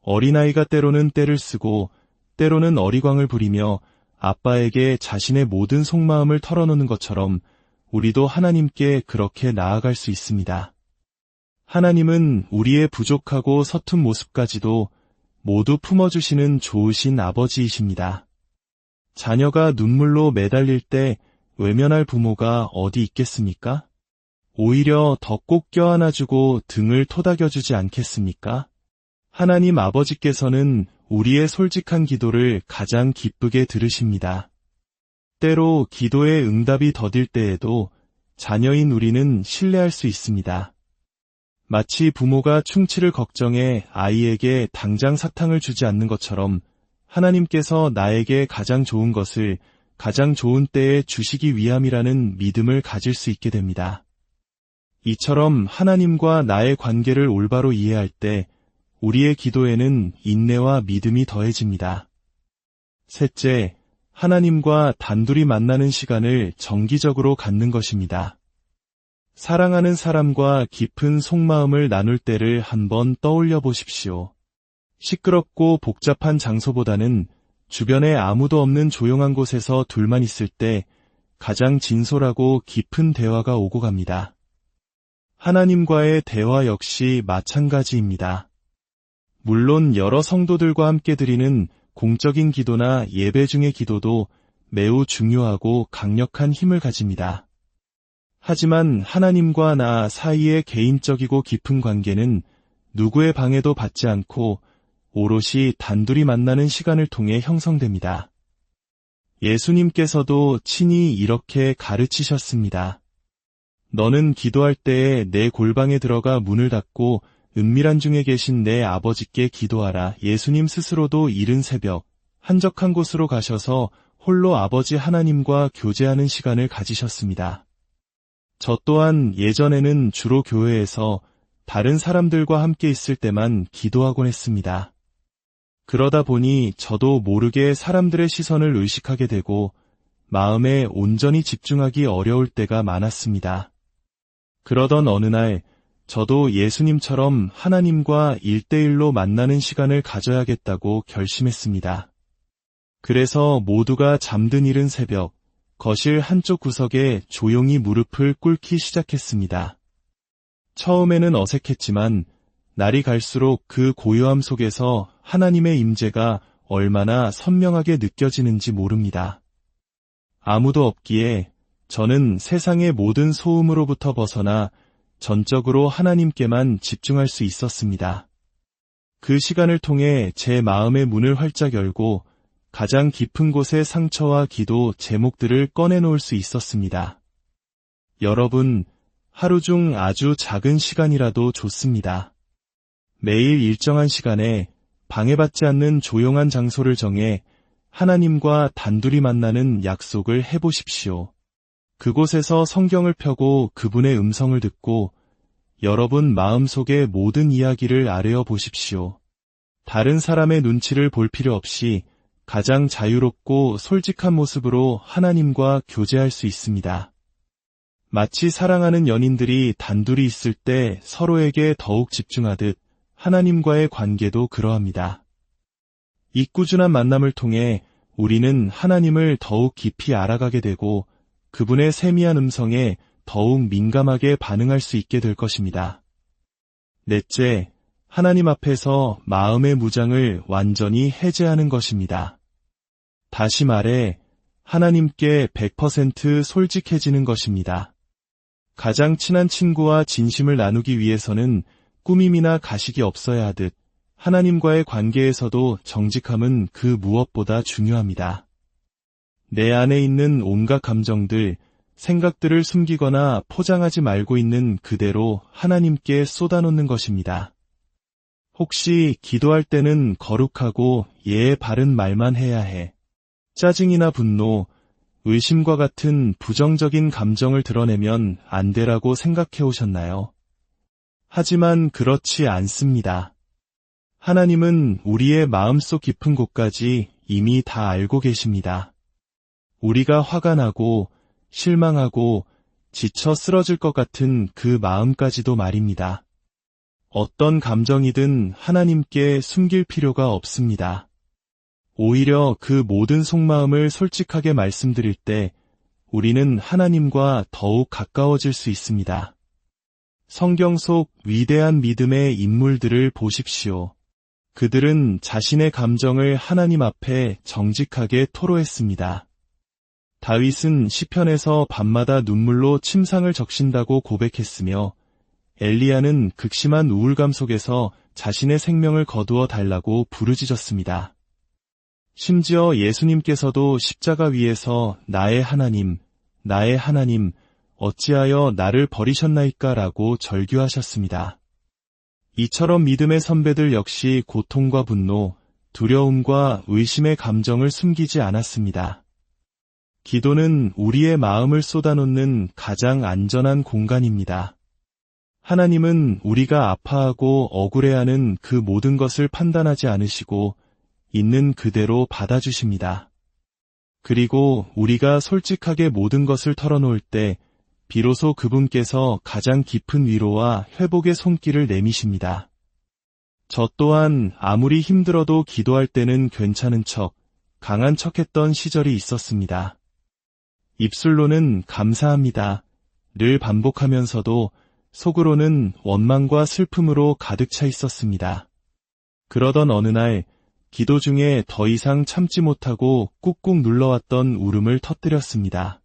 어린아이가 때로는 떼를 쓰고 때로는 어리광을 부리며 아빠에게 자신의 모든 속마음을 털어놓는 것처럼 우리도 하나님께 그렇게 나아갈 수 있습니다. 하나님은 우리의 부족하고 서툰 모습까지도 모두 품어주시는 좋으신 아버지이십니다. 자녀가 눈물로 매달릴 때 외면할 부모가 어디 있겠습니까? 오히려 더 꼭 껴안아주고 등을 토닥여주지 않겠습니까? 하나님 아버지께서는 우리의 솔직한 기도를 가장 기쁘게 들으십니다. 때로 기도의 응답이 더딜 때에도 자녀인 우리는 신뢰할 수 있습니다. 마치 부모가 충치를 걱정해 아이에게 당장 사탕을 주지 않는 것처럼 하나님께서 나에게 가장 좋은 것을 가장 좋은 때에 주시기 위함이라는 믿음을 가질 수 있게 됩니다. 이처럼 하나님과 나의 관계를 올바로 이해할 때 우리의 기도에는 인내와 믿음이 더해집니다. 셋째, 하나님과 단둘이 만나는 시간을 정기적으로 갖는 것입니다. 사랑하는 사람과 깊은 속마음을 나눌 때를 한번 떠올려 보십시오. 시끄럽고 복잡한 장소보다는 주변에 아무도 없는 조용한 곳에서 둘만 있을 때 가장 진솔하고 깊은 대화가 오고 갑니다. 하나님과의 대화 역시 마찬가지입니다. 물론 여러 성도들과 함께 드리는 공적인 기도나 예배 중의 기도도 매우 중요하고 강력한 힘을 가집니다. 하지만 하나님과 나 사이의 개인적이고 깊은 관계는 누구의 방해도 받지 않고 오롯이 단둘이 만나는 시간을 통해 형성됩니다. 예수님께서도 친히 이렇게 가르치셨습니다. 너는 기도할 때에 내 골방에 들어가 문을 닫고 은밀한 중에 계신 내 아버지께 기도하라. 예수님 스스로도 이른 새벽 한적한 곳으로 가셔서 홀로 아버지 하나님과 교제하는 시간을 가지셨습니다. 저 또한 예전에는 주로 교회에서 다른 사람들과 함께 있을 때만 기도하곤 했습니다. 그러다 보니 저도 모르게 사람들의 시선을 의식하게 되고 마음에 온전히 집중하기 어려울 때가 많았습니다. 그러던 어느 날 저도 예수님처럼 하나님과 1대1로 만나는 시간을 가져야겠다고 결심했습니다. 그래서 모두가 잠든 이른 새벽 거실 한쪽 구석에 조용히 무릎을 꿇기 시작했습니다. 처음에는 어색했지만 날이 갈수록 그 고요함 속에서 하나님의 임재가 얼마나 선명하게 느껴지는지 모릅니다. 아무도 없기에 저는 세상의 모든 소음으로부터 벗어나 전적으로 하나님께만 집중할 수 있었습니다. 그 시간을 통해 제 마음의 문을 활짝 열고 가장 깊은 곳의 상처와 기도 제목들을 꺼내놓을 수 있었습니다. 여러분, 하루 중 아주 작은 시간이라도 좋습니다. 매일 일정한 시간에 방해받지 않는 조용한 장소를 정해 하나님과 단둘이 만나는 약속을 해보십시오. 그곳에서 성경을 펴고 그분의 음성을 듣고 여러분 마음속의 모든 이야기를 아뢰어 보십시오. 다른 사람의 눈치를 볼 필요 없이 가장 자유롭고 솔직한 모습으로 하나님과 교제할 수 있습니다. 마치 사랑하는 연인들이 단둘이 있을 때 서로에게 더욱 집중하듯 하나님과의 관계도 그러합니다. 이 꾸준한 만남을 통해 우리는 하나님을 더욱 깊이 알아가게 되고 그분의 세미한 음성에 더욱 민감하게 반응할 수 있게 될 것입니다. 넷째, 하나님 앞에서 마음의 무장을 완전히 해제하는 것입니다. 다시 말해, 하나님께 100% 솔직해지는 것입니다. 가장 친한 친구와 진심을 나누기 위해서는 꾸밈이나 가식이 없어야 하듯 하나님과의 관계에서도 정직함은 그 무엇보다 중요합니다. 내 안에 있는 온갖 감정들, 생각들을 숨기거나 포장하지 말고 있는 그대로 하나님께 쏟아놓는 것입니다. 혹시 기도할 때는 거룩하고 예의 바른 말만 해야 해. 짜증이나 분노, 의심과 같은 부정적인 감정을 드러내면 안 되라고 생각해 오셨나요? 하지만 그렇지 않습니다. 하나님은 우리의 마음속 깊은 곳까지 이미 다 알고 계십니다. 우리가 화가 나고 실망하고 지쳐 쓰러질 것 같은 그 마음까지도 말입니다. 어떤 감정이든 하나님께 숨길 필요가 없습니다. 오히려 그 모든 속마음을 솔직하게 말씀드릴 때 우리는 하나님과 더욱 가까워질 수 있습니다. 성경 속 위대한 믿음의 인물들을 보십시오. 그들은 자신의 감정을 하나님 앞에 정직하게 토로했습니다. 다윗은 시편에서 밤마다 눈물로 침상을 적신다고 고백했으며 엘리야는 극심한 우울감 속에서 자신의 생명을 거두어 달라고 부르짖었습니다. 심지어 예수님께서도 십자가 위에서 나의 하나님, 어찌하여 나를 버리셨나이까 라고 절규하셨습니다. 이처럼 믿음의 선배들 역시 고통과 분노, 두려움과 의심의 감정을 숨기지 않았습니다. 기도는 우리의 마음을 쏟아놓는 가장 안전한 공간입니다. 하나님은 우리가 아파하고 억울해하는 그 모든 것을 판단하지 않으시고 있는 그대로 받아주십니다. 그리고 우리가 솔직하게 모든 것을 털어놓을 때 비로소 그분께서 가장 깊은 위로와 회복의 손길을 내미십니다. 저 또한 아무리 힘들어도 기도할 때는 괜찮은 척, 강한 척했던 시절이 있었습니다. 입술로는 감사합니다. 를 반복하면서도 속으로는 원망과 슬픔으로 가득 차 있었습니다. 그러던 어느 날 기도 중에 더 이상 참지 못하고 꾹꾹 눌러왔던 울음을 터뜨렸습니다.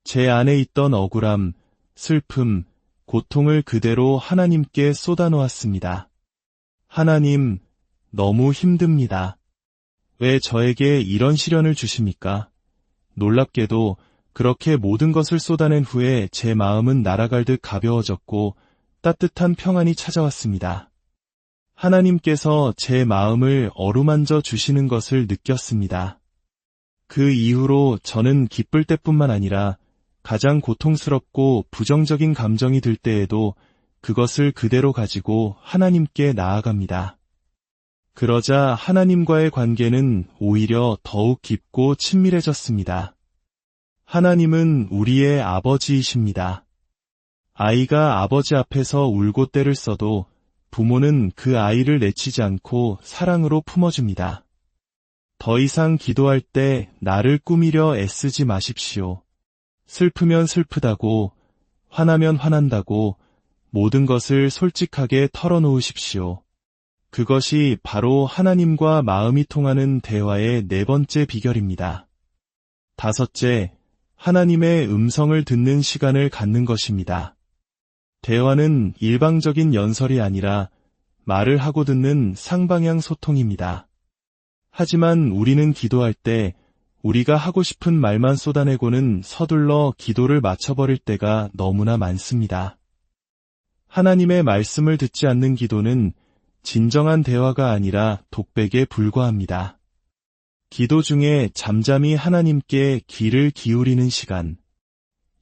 제 안에 있던 억울함, 슬픔, 고통을 그대로 하나님께 쏟아놓았습니다. 하나님, 너무 힘듭니다. 왜 저에게 이런 시련을 주십니까? 놀랍게도 그렇게 모든 것을 쏟아낸 후에 제 마음은 날아갈 듯 가벼워졌고 따뜻한 평안이 찾아왔습니다. 하나님께서 제 마음을 어루만져 주시는 것을 느꼈습니다. 그 이후로 저는 기쁠 때뿐만 아니라 가장 고통스럽고 부정적인 감정이 들 때에도 그것을 그대로 가지고 하나님께 나아갑니다. 그러자 하나님과의 관계는 오히려 더욱 깊고 친밀해졌습니다. 하나님은 우리의 아버지이십니다. 아이가 아버지 앞에서 울고 떼를 써도 부모는 그 아이를 내치지 않고 사랑으로 품어줍니다. 더 이상 기도할 때 나를 꾸미려 애쓰지 마십시오. 슬프면 슬프다고, 화나면 화난다고, 모든 것을 솔직하게 털어놓으십시오. 그것이 바로 하나님과 마음이 통하는 대화의 네 번째 비결입니다. 다섯째, 하나님의 음성을 듣는 시간을 갖는 것입니다. 대화는 일방적인 연설이 아니라 말을 하고 듣는 쌍방향 소통입니다. 하지만 우리는 기도할 때 우리가 하고 싶은 말만 쏟아내고는 서둘러 기도를 마쳐버릴 때가 너무나 많습니다. 하나님의 말씀을 듣지 않는 기도는 진정한 대화가 아니라 독백에 불과합니다. 기도 중에 잠잠히 하나님께 귀를 기울이는 시간.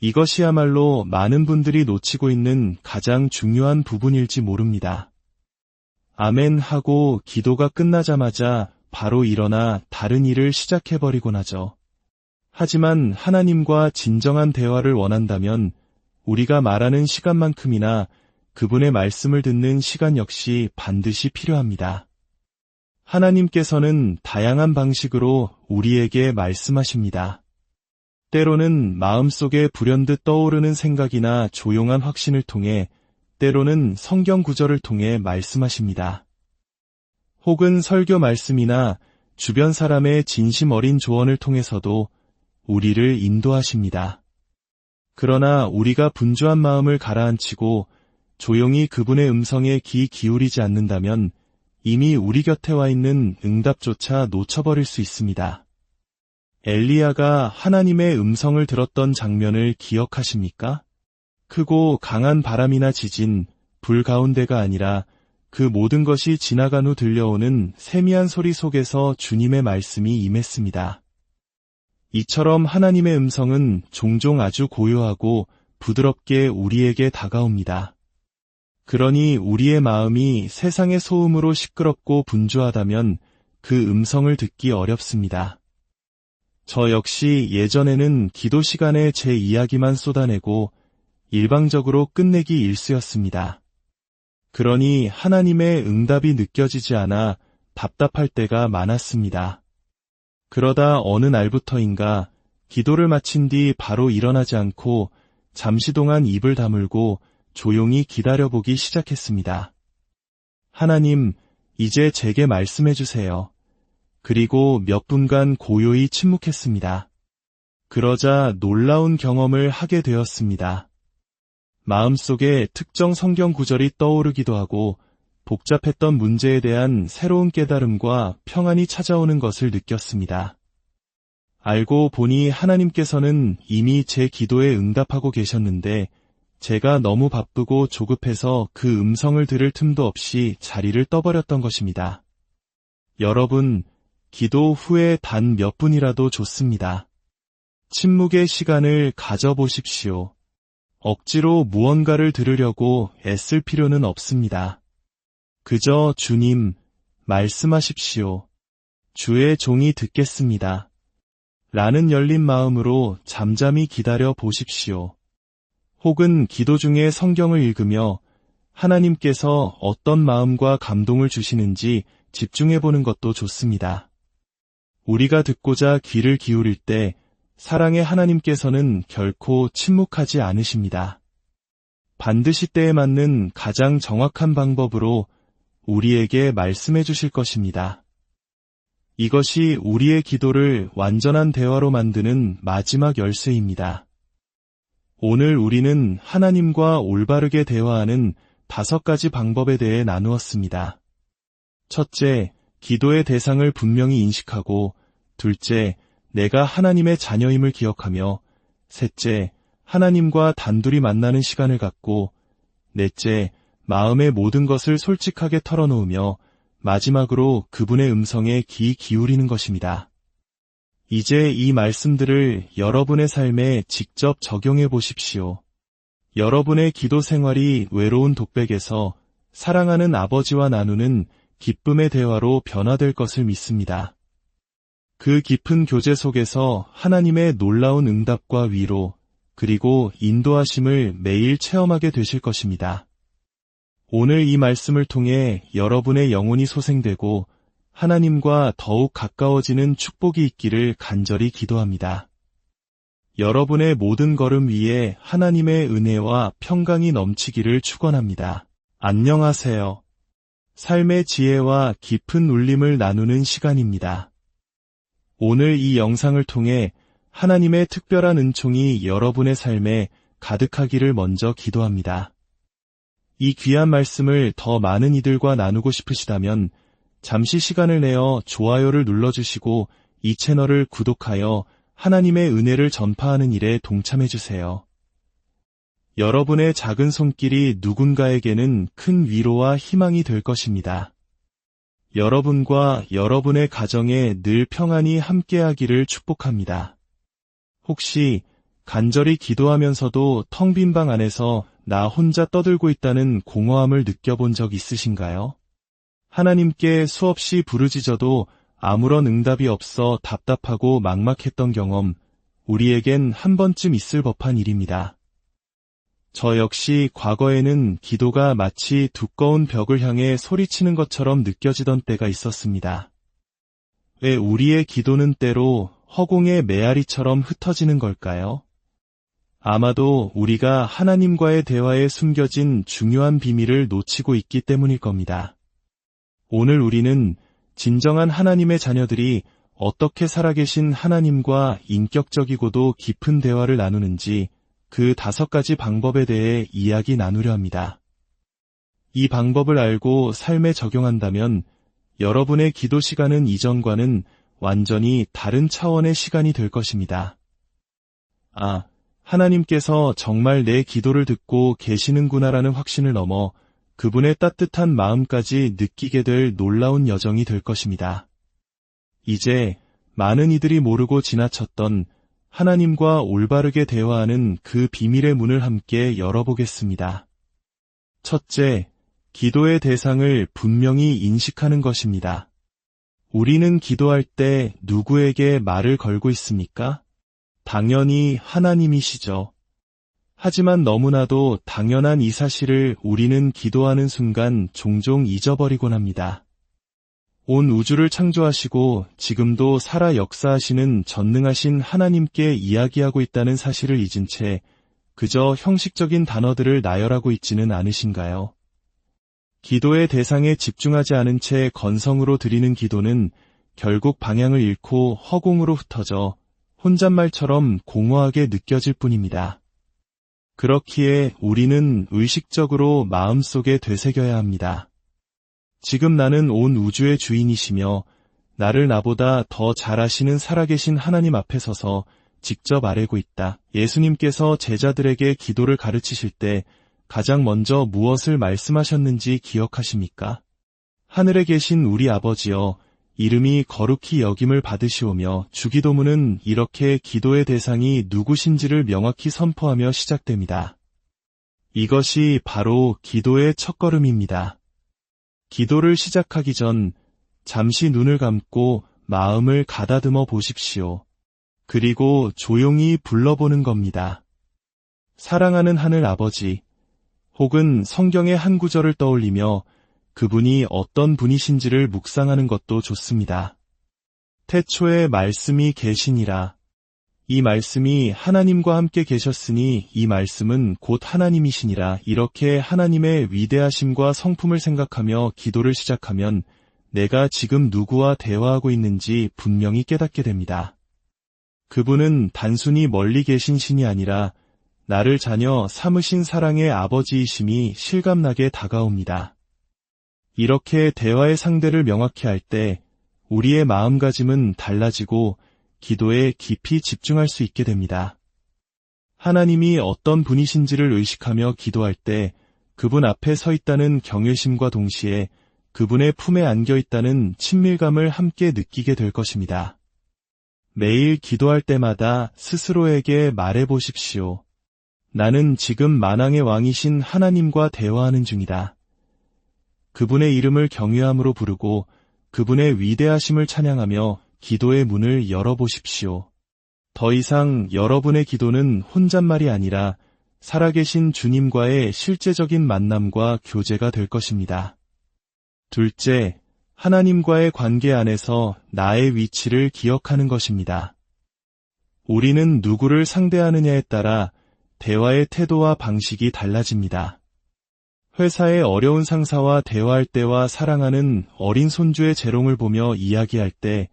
이것이야말로 많은 분들이 놓치고 있는 가장 중요한 부분일지 모릅니다. 아멘 하고 기도가 끝나자마자 바로 일어나 다른 일을 시작해버리곤 하죠. 하지만 하나님과 진정한 대화를 원한다면 우리가 말하는 시간만큼이나 그분의 말씀을 듣는 시간 역시 반드시 필요합니다. 하나님께서는 다양한 방식으로 우리에게 말씀하십니다. 때로는 마음속에 불현듯 떠오르는 생각이나 조용한 확신을 통해, 때로는 성경 구절을 통해 말씀하십니다. 혹은 설교 말씀이나 주변 사람의 진심 어린 조언을 통해서도 우리를 인도하십니다. 그러나 우리가 분주한 마음을 가라앉히고 조용히 그분의 음성에 귀 기울이지 않는다면 이미 우리 곁에 와 있는 응답조차 놓쳐버릴 수 있습니다. 엘리야가 하나님의 음성을 들었던 장면을 기억하십니까? 크고 강한 바람이나 지진, 불 가운데가 아니라 그 모든 것이 지나간 후 들려오는 세미한 소리 속에서 주님의 말씀이 임했습니다. 이처럼 하나님의 음성은 종종 아주 고요하고 부드럽게 우리에게 다가옵니다. 그러니 우리의 마음이 세상의 소음으로 시끄럽고 분주하다면 그 음성을 듣기 어렵습니다. 저 역시 예전에는 기도 시간에 제 이야기만 쏟아내고 일방적으로 끝내기 일쑤였습니다. 그러니 하나님의 응답이 느껴지지 않아 답답할 때가 많았습니다. 그러다 어느 날부터인가 기도를 마친 뒤 바로 일어나지 않고 잠시 동안 입을 다물고 조용히 기다려보기 시작했습니다. 하나님, 이제 제게 말씀해 주세요. 그리고 몇 분간 고요히 침묵했습니다. 그러자 놀라운 경험을 하게 되었습니다. 마음속에 특정 성경 구절이 떠오르기도 하고 복잡했던 문제에 대한 새로운 깨달음과 평안이 찾아오는 것을 느꼈습니다. 알고 보니 하나님께서는 이미 제 기도에 응답하고 계셨는데 제가 너무 바쁘고 조급해서 그 음성을 들을 틈도 없이 자리를 떠버렸던 것입니다. 여러분, 기도 후에 단 몇 분이라도 좋습니다. 침묵의 시간을 가져보십시오. 억지로 무언가를 들으려고 애쓸 필요는 없습니다. 그저 주님, 말씀하십시오. 주의 종이 듣겠습니다. 라는 열린 마음으로 잠잠히 기다려 보십시오. 혹은 기도 중에 성경을 읽으며 하나님께서 어떤 마음과 감동을 주시는지 집중해보는 것도 좋습니다. 우리가 듣고자 귀를 기울일 때 사랑의 하나님께서는 결코 침묵하지 않으십니다. 반드시 때에 맞는 가장 정확한 방법으로 우리에게 말씀해 주실 것입니다. 이것이 우리의 기도를 완전한 대화로 만드는 마지막 열쇠입니다. 오늘 우리는 하나님과 올바르게 대화하는 5가지 방법에 대해 나누었습니다. 첫째, 기도의 대상을 분명히 인식하고, 둘째, 내가 하나님의 자녀임을 기억하며, 셋째, 하나님과 단둘이 만나는 시간을 갖고, 넷째, 마음의 모든 것을 솔직하게 털어놓으며, 마지막으로 그분의 음성에 귀 기울이는 것입니다. 이제 이 말씀들을 여러분의 삶에 직접 적용해 보십시오. 여러분의 기도 생활이 외로운 독백에서 사랑하는 아버지와 나누는 기쁨의 대화로 변화될 것을 믿습니다. 그 깊은 교제 속에서 하나님의 놀라운 응답과 위로, 그리고 인도하심을 매일 체험하게 되실 것입니다. 오늘 이 말씀을 통해 여러분의 영혼이 소생되고 하나님과 더욱 가까워지는 축복이 있기를 간절히 기도합니다. 여러분의 모든 걸음 위에 하나님의 은혜와 평강이 넘치기를 축원합니다. 안녕하세요. 삶의 지혜와 깊은 울림을 나누는 시간입니다. 오늘 이 영상을 통해 하나님의 특별한 은총이 여러분의 삶에 가득하기를 먼저 기도합니다. 이 귀한 말씀을 더 많은 이들과 나누고 싶으시다면 잠시 시간을 내어 좋아요를 눌러주시고 이 채널을 구독하여 하나님의 은혜를 전파하는 일에 동참해주세요. 여러분의 작은 손길이 누군가에게는 큰 위로와 희망이 될 것입니다. 여러분과 여러분의 가정에 늘 평안이 함께하기를 축복합니다. 혹시 간절히 기도하면서도 텅 빈 방 안에서 나 혼자 떠들고 있다는 공허함을 느껴본 적 있으신가요? 하나님께 수없이 부르짖어도 아무런 응답이 없어 답답하고 막막했던 경험, 우리에겐 한 번쯤 있을 법한 일입니다. 저 역시 과거에는 기도가 마치 두꺼운 벽을 향해 소리치는 것처럼 느껴지던 때가 있었습니다. 왜 우리의 기도는 때로 허공의 메아리처럼 흩어지는 걸까요? 아마도 우리가 하나님과의 대화에 숨겨진 중요한 비밀을 놓치고 있기 때문일 겁니다. 오늘 우리는 진정한 하나님의 자녀들이 어떻게 살아계신 하나님과 인격적이고도 깊은 대화를 나누는지 그 5가지 방법에 대해 이야기 나누려 합니다. 이 방법을 알고 삶에 적용한다면 여러분의 기도 시간은 이전과는 완전히 다른 차원의 시간이 될 것입니다. 하나님께서 정말 내 기도를 듣고 계시는구나라는 확신을 넘어 그분의 따뜻한 마음까지 느끼게 될 놀라운 여정이 될 것입니다. 이제 많은 이들이 모르고 지나쳤던 하나님과 올바르게 대화하는 그 비밀의 문을 함께 열어보겠습니다. 첫째, 기도의 대상을 분명히 인식하는 것입니다. 우리는 기도할 때 누구에게 말을 걸고 있습니까? 당연히 하나님이시죠. 하지만 너무나도 당연한 이 사실을 우리는 기도하는 순간 종종 잊어버리곤 합니다. 온 우주를 창조하시고 지금도 살아 역사하시는 전능하신 하나님께 이야기하고 있다는 사실을 잊은 채 그저 형식적인 단어들을 나열하고 있지는 않으신가요? 기도의 대상에 집중하지 않은 채 건성으로 드리는 기도는 결국 방향을 잃고 허공으로 흩어져 혼잣말처럼 공허하게 느껴질 뿐입니다. 그렇기에 우리는 의식적으로 마음속에 되새겨야 합니다. 지금 나는 온 우주의 주인이시며 나를 나보다 더 잘 아시는 살아계신 하나님 앞에 서서 직접 아뢰고 있다. 예수님께서 제자들에게 기도를 가르치실 때 가장 먼저 무엇을 말씀하셨는지 기억하십니까? 하늘에 계신 우리 아버지여, 이름이 거룩히 여김을 받으시오며 주기도문은 이렇게 기도의 대상이 누구신지를 명확히 선포하며 시작됩니다. 이것이 바로 기도의 첫걸음입니다. 기도를 시작하기 전 잠시 눈을 감고 마음을 가다듬어 보십시오. 그리고 조용히 불러보는 겁니다. 사랑하는 하늘 아버지, 혹은 성경의 한 구절을 떠올리며 그분이 어떤 분이신지를 묵상하는 것도 좋습니다. 태초에 말씀이 계시니라. 이 말씀이 하나님과 함께 계셨으니 이 말씀은 곧 하나님이시니라. 이렇게 하나님의 위대하심과 성품을 생각하며 기도를 시작하면 내가 지금 누구와 대화하고 있는지 분명히 깨닫게 됩니다. 그분은 단순히 멀리 계신 신이 아니라 나를 자녀 삼으신 사랑의 아버지이심이 실감나게 다가옵니다. 이렇게 대화의 상대를 명확히 할 때 우리의 마음가짐은 달라지고 기도에 깊이 집중할 수 있게 됩니다. 하나님이 어떤 분이신지를 의식하며 기도할 때 그분 앞에 서 있다는 경외심과 동시에 그분의 품에 안겨 있다는 친밀감을 함께 느끼게 될 것입니다. 매일 기도할 때마다 스스로에게 말해보십시오. 나는 지금 만왕의 왕이신 하나님과 대화하는 중이다. 그분의 이름을 경외함으로 부르고 그분의 위대하심을 찬양하며 기도의 문을 열어보십시오. 더 이상 여러분의 기도는 혼잣말이 아니라 살아계신 주님과의 실제적인 만남과 교제가 될 것입니다. 둘째, 하나님과의 관계 안에서 나의 위치를 기억하는 것입니다. 우리는 누구를 상대하느냐에 따라 대화의 태도와 방식이 달라집니다. 회사의 어려운 상사와 대화할 때와 사랑하는 어린 손주의 재롱을 보며 이야기할 때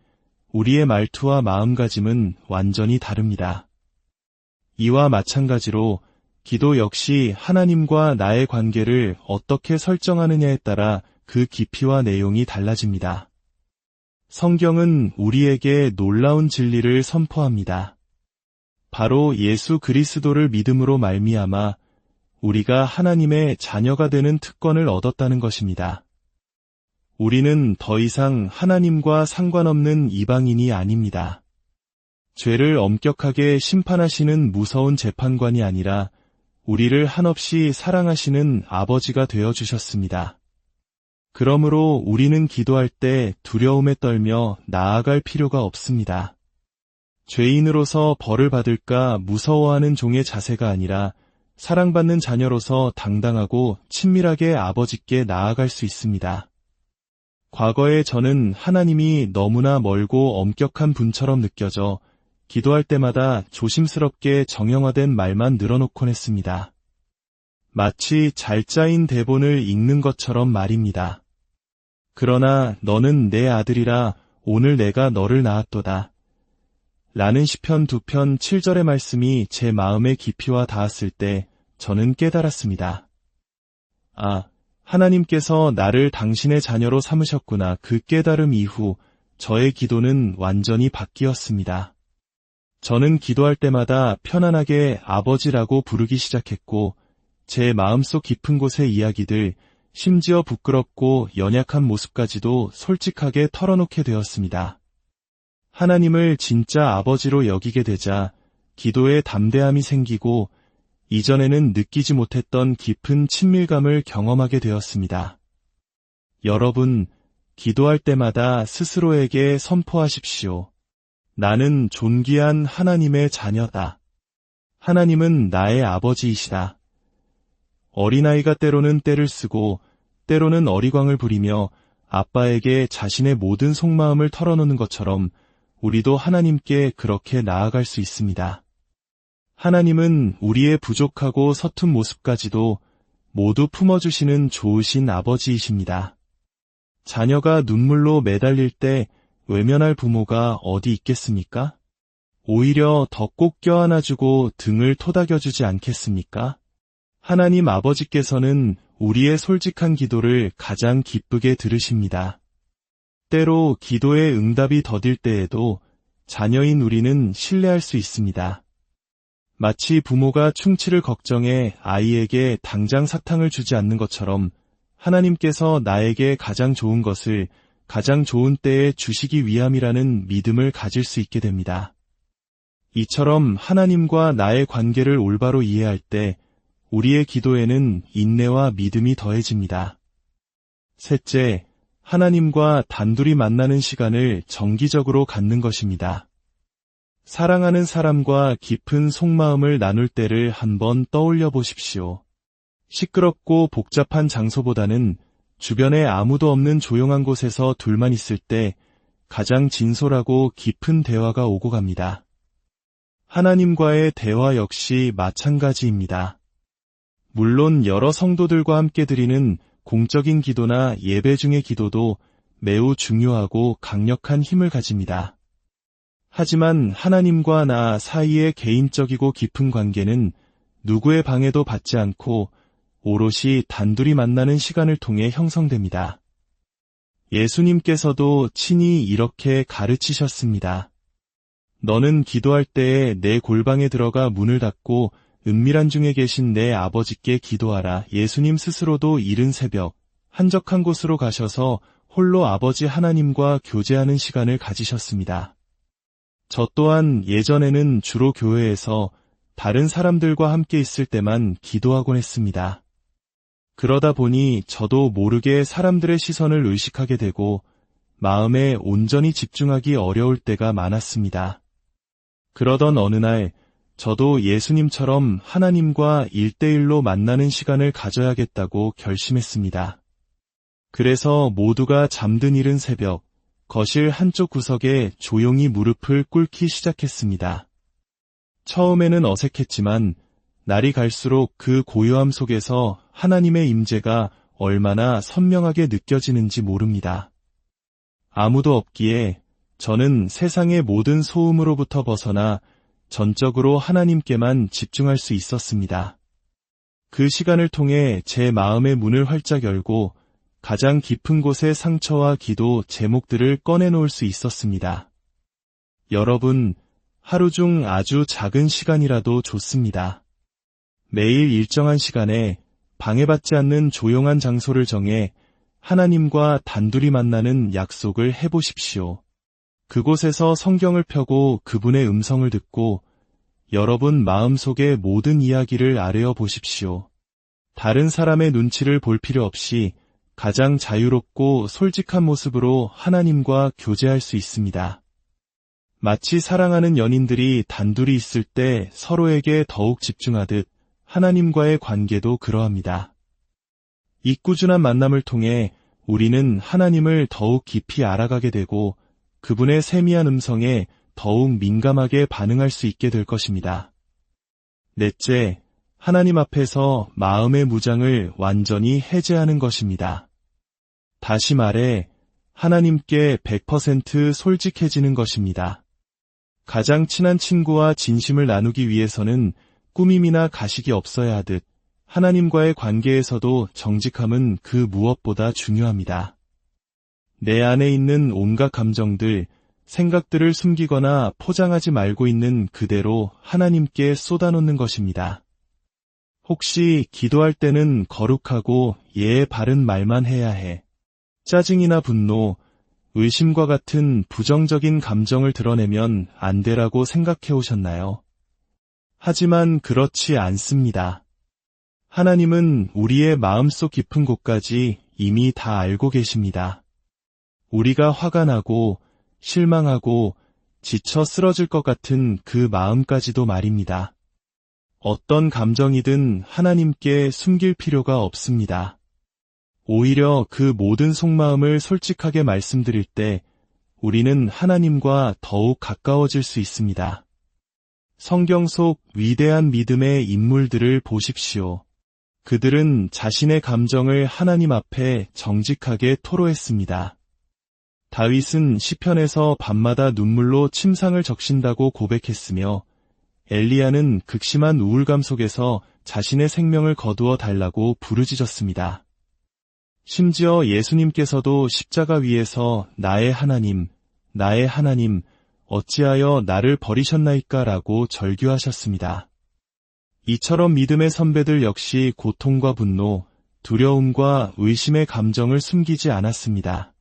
우리의 말투와 마음가짐은 완전히 다릅니다. 이와 마찬가지로 기도 역시 하나님과 나의 관계를 어떻게 설정하느냐에 따라 그 깊이와 내용이 달라집니다. 성경은 우리에게 놀라운 진리를 선포합니다. 바로 예수 그리스도를 믿음으로 말미암아 우리가 하나님의 자녀가 되는 특권을 얻었다는 것입니다. 우리는 더 이상 하나님과 상관없는 이방인이 아닙니다. 죄를 엄격하게 심판하시는 무서운 재판관이 아니라 우리를 한없이 사랑하시는 아버지가 되어주셨습니다. 그러므로 우리는 기도할 때 두려움에 떨며 나아갈 필요가 없습니다. 죄인으로서 벌을 받을까 무서워하는 종의 자세가 아니라 사랑받는 자녀로서 당당하고 친밀하게 아버지께 나아갈 수 있습니다. 과거에 저는 하나님이 너무나 멀고 엄격한 분처럼 느껴져 기도할 때마다 조심스럽게 정형화된 말만 늘어놓곤 했습니다. 마치 잘 짜인 대본을 읽는 것처럼 말입니다. 그러나 너는 내 아들이라 오늘 내가 너를 낳았도다. 라는 시편 2편 7절의 말씀이 제 마음의 깊이와 닿았을 때 저는 깨달았습니다. 아, 하나님께서 나를 당신의 자녀로 삼으셨구나. 그 깨달음 이후 저의 기도는 완전히 바뀌었습니다. 저는 기도할 때마다 편안하게 아버지라고 부르기 시작했고 제 마음속 깊은 곳의 이야기들, 심지어 부끄럽고 연약한 모습까지도 솔직하게 털어놓게 되었습니다. 하나님을 진짜 아버지로 여기게 되자 기도에 담대함이 생기고 이전에는 느끼지 못했던 깊은 친밀감을 경험하게 되었습니다. 여러분, 기도할 때마다 스스로에게 선포하십시오. 나는 존귀한 하나님의 자녀다. 하나님은 나의 아버지이시다. 어린아이가 때로는 떼를 쓰고 때로는 어리광을 부리며 아빠에게 자신의 모든 속마음을 털어놓는 것처럼 우리도 하나님께 그렇게 나아갈 수 있습니다. 하나님은 우리의 부족하고 서툰 모습까지도 모두 품어주시는 좋으신 아버지이십니다. 자녀가 눈물로 매달릴 때 외면할 부모가 어디 있겠습니까? 오히려 더 꼭 껴안아주고 등을 토닥여주지 않겠습니까? 하나님 아버지께서는 우리의 솔직한 기도를 가장 기쁘게 들으십니다. 때로 기도의 응답이 더딜 때에도 자녀인 우리는 신뢰할 수 있습니다. 마치 부모가 충치를 걱정해 아이에게 당장 사탕을 주지 않는 것처럼 하나님께서 나에게 가장 좋은 것을 가장 좋은 때에 주시기 위함이라는 믿음을 가질 수 있게 됩니다. 이처럼 하나님과 나의 관계를 올바로 이해할 때 우리의 기도에는 인내와 믿음이 더해집니다. 셋째, 하나님과 단둘이 만나는 시간을 정기적으로 갖는 것입니다. 사랑하는 사람과 깊은 속마음을 나눌 때를 한번 떠올려 보십시오. 시끄럽고 복잡한 장소보다는 주변에 아무도 없는 조용한 곳에서 둘만 있을 때 가장 진솔하고 깊은 대화가 오고 갑니다. 하나님과의 대화 역시 마찬가지입니다. 물론 여러 성도들과 함께 드리는 공적인 기도나 예배 중의 기도도 매우 중요하고 강력한 힘을 가집니다. 하지만 하나님과 나 사이의 개인적이고 깊은 관계는 누구의 방해도 받지 않고 오롯이 단둘이 만나는 시간을 통해 형성됩니다. 예수님께서도 친히 이렇게 가르치셨습니다. 너는 기도할 때에 내 골방에 들어가 문을 닫고 은밀한 중에 계신 내 아버지께 기도하라. 예수님 스스로도 이른 새벽 한적한 곳으로 가셔서 홀로 아버지 하나님과 교제하는 시간을 가지셨습니다. 저 또한 예전에는 주로 교회에서 다른 사람들과 함께 있을 때만 기도하곤 했습니다. 그러다 보니 저도 모르게 사람들의 시선을 의식하게 되고 마음에 온전히 집중하기 어려울 때가 많았습니다. 그러던 어느 날 저도 예수님처럼 하나님과 1대1로 만나는 시간을 가져야겠다고 결심했습니다. 그래서 모두가 잠든 이른 새벽 거실 한쪽 구석에 조용히 무릎을 꿇기 시작했습니다. 처음에는 어색했지만 날이 갈수록 그 고요함 속에서 하나님의 임재가 얼마나 선명하게 느껴지는지 모릅니다. 아무도 없기에 저는 세상의 모든 소음으로부터 벗어나 전적으로 하나님께만 집중할 수 있었습니다. 그 시간을 통해 제 마음의 문을 활짝 열고 가장 깊은 곳의 상처와 기도 제목들을 꺼내놓을 수 있었습니다. 여러분, 하루 중 아주 작은 시간이라도 좋습니다. 매일 일정한 시간에 방해받지 않는 조용한 장소를 정해 하나님과 단둘이 만나는 약속을 해보십시오. 그곳에서 성경을 펴고 그분의 음성을 듣고 여러분 마음속의 모든 이야기를 아뢰어 보십시오. 다른 사람의 눈치를 볼 필요 없이 가장 자유롭고 솔직한 모습으로 하나님과 교제할 수 있습니다. 마치 사랑하는 연인들이 단둘이 있을 때 서로에게 더욱 집중하듯 하나님과의 관계도 그러합니다. 이 꾸준한 만남을 통해 우리는 하나님을 더욱 깊이 알아가게 되고 그분의 세미한 음성에 더욱 민감하게 반응할 수 있게 될 것입니다. 넷째, 하나님 앞에서 마음의 무장을 완전히 해제하는 것입니다. 다시 말해, 하나님께 100% 솔직해지는 것입니다. 가장 친한 친구와 진심을 나누기 위해서는 꾸밈이나 가식이 없어야 하듯 하나님과의 관계에서도 정직함은 그 무엇보다 중요합니다. 내 안에 있는 온갖 감정들, 생각들을 숨기거나 포장하지 말고 있는 그대로 하나님께 쏟아놓는 것입니다. 혹시 기도할 때는 거룩하고 예의 바른 말만 해야 해. 짜증이나 분노, 의심과 같은 부정적인 감정을 드러내면 안 되라고 생각해 오셨나요? 하지만 그렇지 않습니다. 하나님은 우리의 마음속 깊은 곳까지 이미 다 알고 계십니다. 우리가 화가 나고 실망하고 지쳐 쓰러질 것 같은 그 마음까지도 말입니다. 어떤 감정이든 하나님께 숨길 필요가 없습니다. 오히려 그 모든 속마음을 솔직하게 말씀드릴 때 우리는 하나님과 더욱 가까워질 수 있습니다. 성경 속 위대한 믿음의 인물들을 보십시오. 그들은 자신의 감정을 하나님 앞에 정직하게 토로했습니다. 다윗은 시편에서 밤마다 눈물로 침상을 적신다고 고백했으며 엘리야는 극심한 우울감 속에서 자신의 생명을 거두어 달라고 부르짖었습니다. 심지어 예수님께서도 십자가 위에서 나의 하나님, 어찌하여 나를 버리셨나이까 라고 절규하셨습니다. 이처럼 믿음의 선배들 역시 고통과 분노, 두려움과 의심의 감정을 숨기지 않았습니다.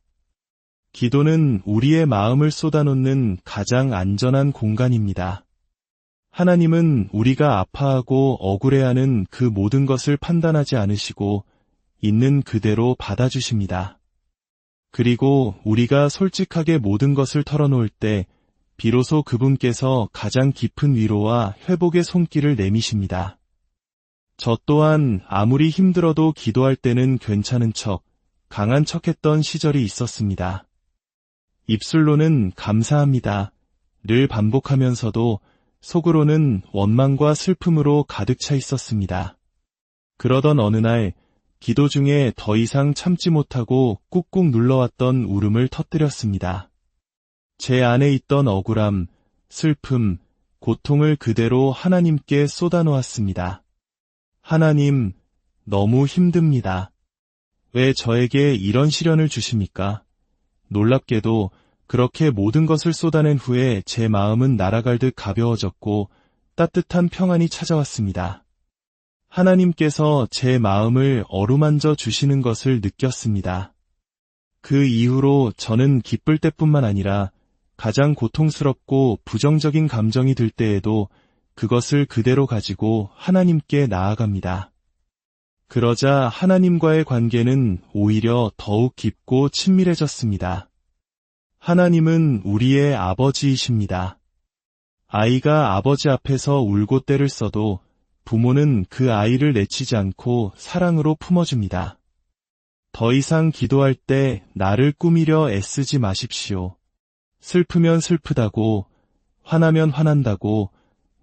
기도는 우리의 마음을 쏟아놓는 가장 안전한 공간입니다. 하나님은 우리가 아파하고 억울해하는 그 모든 것을 판단하지 않으시고 있는 그대로 받아주십니다. 그리고 우리가 솔직하게 모든 것을 털어놓을 때 비로소 그분께서 가장 깊은 위로와 회복의 손길을 내미십니다. 저 또한 아무리 힘들어도 기도할 때는 괜찮은 척, 강한 척했던 시절이 있었습니다. 입술로는 감사합니다. 를 반복하면서도 속으로는 원망과 슬픔으로 가득 차 있었습니다. 그러던 어느 날 기도 중에 더 이상 참지 못하고 꾹꾹 눌러왔던 울음을 터뜨렸습니다. 제 안에 있던 억울함, 슬픔, 고통을 그대로 하나님께 쏟아놓았습니다. 하나님, 너무 힘듭니다. 왜 저에게 이런 시련을 주십니까? 놀랍게도 그렇게 모든 것을 쏟아낸 후에 제 마음은 날아갈 듯 가벼워졌고 따뜻한 평안이 찾아왔습니다. 하나님께서 제 마음을 어루만져 주시는 것을 느꼈습니다. 그 이후로 저는 기쁠 때뿐만 아니라 가장 고통스럽고 부정적인 감정이 들 때에도 그것을 그대로 가지고 하나님께 나아갑니다. 그러자 하나님과의 관계는 오히려 더욱 깊고 친밀해졌습니다. 하나님은 우리의 아버지이십니다. 아이가 아버지 앞에서 울고 떼를 써도 부모는 그 아이를 내치지 않고 사랑으로 품어줍니다. 더 이상 기도할 때 나를 꾸미려 애쓰지 마십시오. 슬프면 슬프다고, 화나면 화난다고,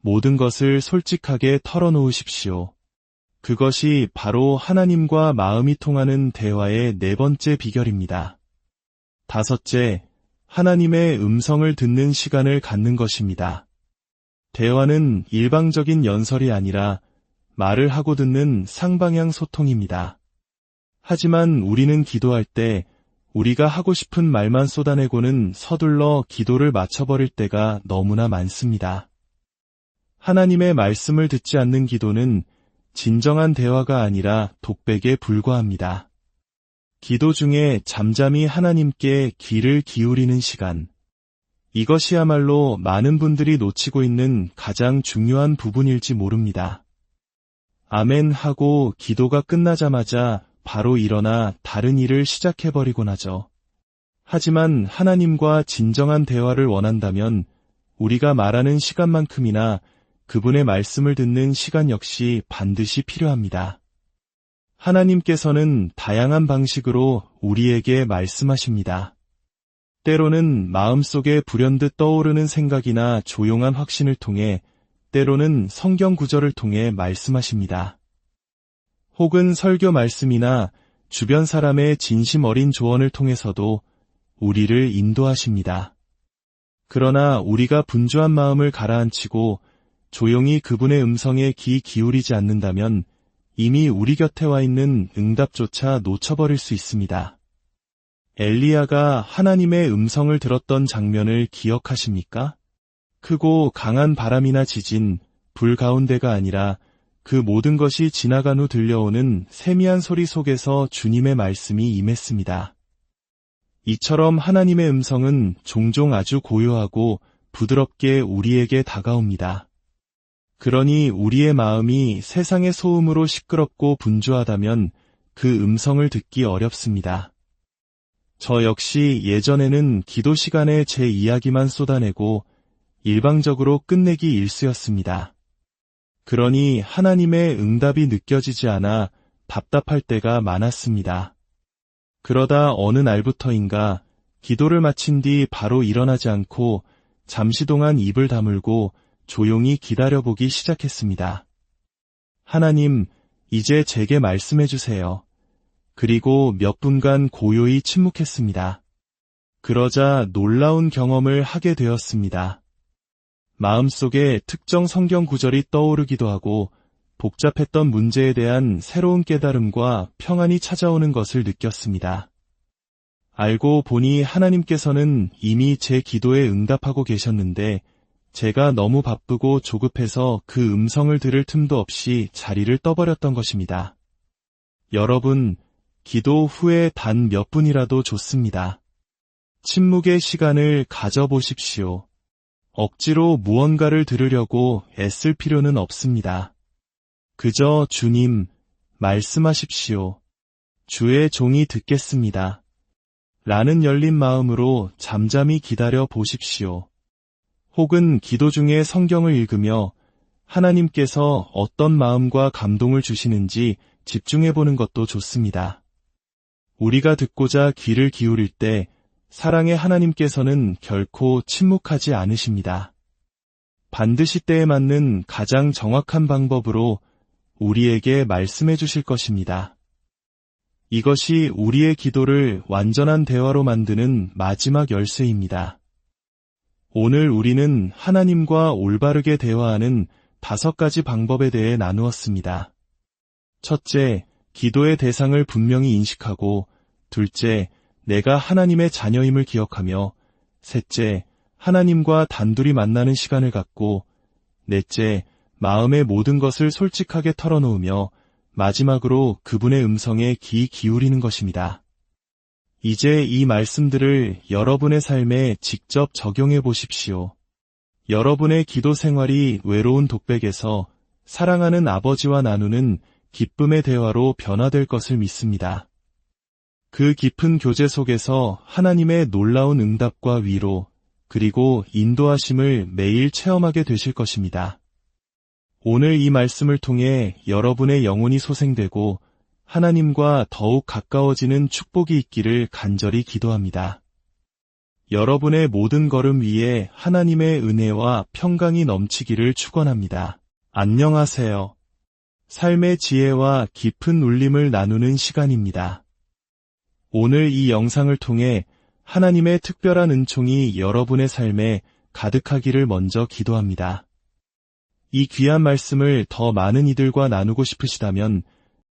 모든 것을 솔직하게 털어놓으십시오. 그것이 바로 하나님과 마음이 통하는 대화의 네 번째 비결입니다. 다섯째, 하나님의 음성을 듣는 시간을 갖는 것입니다. 대화는 일방적인 연설이 아니라 말을 하고 듣는 쌍방향 소통입니다. 하지만 우리는 기도할 때 우리가 하고 싶은 말만 쏟아내고는 서둘러 기도를 마쳐버릴 때가 너무나 많습니다. 하나님의 말씀을 듣지 않는 기도는 진정한 대화가 아니라 독백에 불과합니다. 기도 중에 잠잠히 하나님께 귀를 기울이는 시간. 이것이야말로 많은 분들이 놓치고 있는 가장 중요한 부분일지 모릅니다. 아멘 하고 기도가 끝나자마자 바로 일어나 다른 일을 시작해버리곤 하죠. 하지만 하나님과 진정한 대화를 원한다면 우리가 말하는 시간만큼이나 그분의 말씀을 듣는 시간 역시 반드시 필요합니다. 하나님께서는 다양한 방식으로 우리에게 말씀하십니다. 때로는 마음속에 불현듯 떠오르는 생각이나 조용한 확신을 통해, 때로는 성경 구절을 통해 말씀하십니다. 혹은 설교 말씀이나 주변 사람의 진심 어린 조언을 통해서도 우리를 인도하십니다. 그러나 우리가 분주한 마음을 가라앉히고 조용히 그분의 음성에 귀 기울이지 않는다면 이미 우리 곁에 와 있는 응답조차 놓쳐버릴 수 있습니다. 엘리야가 하나님의 음성을 들었던 장면을 기억하십니까? 크고 강한 바람이나 지진, 불 가운데가 아니라 그 모든 것이 지나간 후 들려오는 세미한 소리 속에서 주님의 말씀이 임했습니다. 이처럼 하나님의 음성은 종종 아주 고요하고 부드럽게 우리에게 다가옵니다. 그러니 우리의 마음이 세상의 소음으로 시끄럽고 분주하다면 그 음성을 듣기 어렵습니다. 저 역시 예전에는 기도 시간에 제 이야기만 쏟아내고 일방적으로 끝내기 일쑤였습니다. 그러니 하나님의 응답이 느껴지지 않아 답답할 때가 많았습니다. 그러다 어느 날부터인가 기도를 마친 뒤 바로 일어나지 않고 잠시 동안 입을 다물고 조용히 기다려보기 시작했습니다. 하나님, 이제 제게 말씀해 주세요. 그리고 몇 분간 고요히 침묵했습니다. 그러자 놀라운 경험을 하게 되었습니다. 마음속에 특정 성경 구절이 떠오르기도 하고 복잡했던 문제에 대한 새로운 깨달음과 평안이 찾아오는 것을 느꼈습니다. 알고 보니 하나님께서는 이미 제 기도에 응답하고 계셨는데 제가 너무 바쁘고 조급해서 그 음성을 들을 틈도 없이 자리를 떠버렸던 것입니다. 여러분, 기도 후에 단 몇 분이라도 좋습니다. 침묵의 시간을 가져보십시오. 억지로 무언가를 들으려고 애쓸 필요는 없습니다. 그저 주님, 말씀하십시오. 주의 종이 듣겠습니다. 라는 열린 마음으로 잠잠히 기다려 보십시오. 혹은 기도 중에 성경을 읽으며 하나님께서 어떤 마음과 감동을 주시는지 집중해보는 것도 좋습니다. 우리가 듣고자 귀를 기울일 때 사랑의 하나님께서는 결코 침묵하지 않으십니다. 반드시 때에 맞는 가장 정확한 방법으로 우리에게 말씀해 주실 것입니다. 이것이 우리의 기도를 완전한 대화로 만드는 마지막 열쇠입니다. 오늘 우리는 하나님과 올바르게 대화하는 5가지 방법에 대해 나누었습니다. 첫째, 기도의 대상을 분명히 인식하고, 둘째, 내가 하나님의 자녀임을 기억하며, 셋째, 하나님과 단둘이 만나는 시간을 갖고, 넷째, 마음의 모든 것을 솔직하게 털어놓으며, 마지막으로 그분의 음성에 귀 기울이는 것입니다. 이제 이 말씀들을 여러분의 삶에 직접 적용해 보십시오. 여러분의 기도 생활이 외로운 독백에서 사랑하는 아버지와 나누는 기쁨의 대화로 변화될 것을 믿습니다. 그 깊은 교제 속에서 하나님의 놀라운 응답과 위로, 그리고 인도하심을 매일 체험하게 되실 것입니다. 오늘 이 말씀을 통해 여러분의 영혼이 소생되고 하나님과 더욱 가까워지는 축복이 있기를 간절히 기도합니다. 여러분의 모든 걸음 위에 하나님의 은혜와 평강이 넘치기를 축원합니다. 안녕하세요. 삶의 지혜와 깊은 울림을 나누는 시간입니다. 오늘 이 영상을 통해 하나님의 특별한 은총이 여러분의 삶에 가득하기를 먼저 기도합니다. 이 귀한 말씀을 더 많은 이들과 나누고 싶으시다면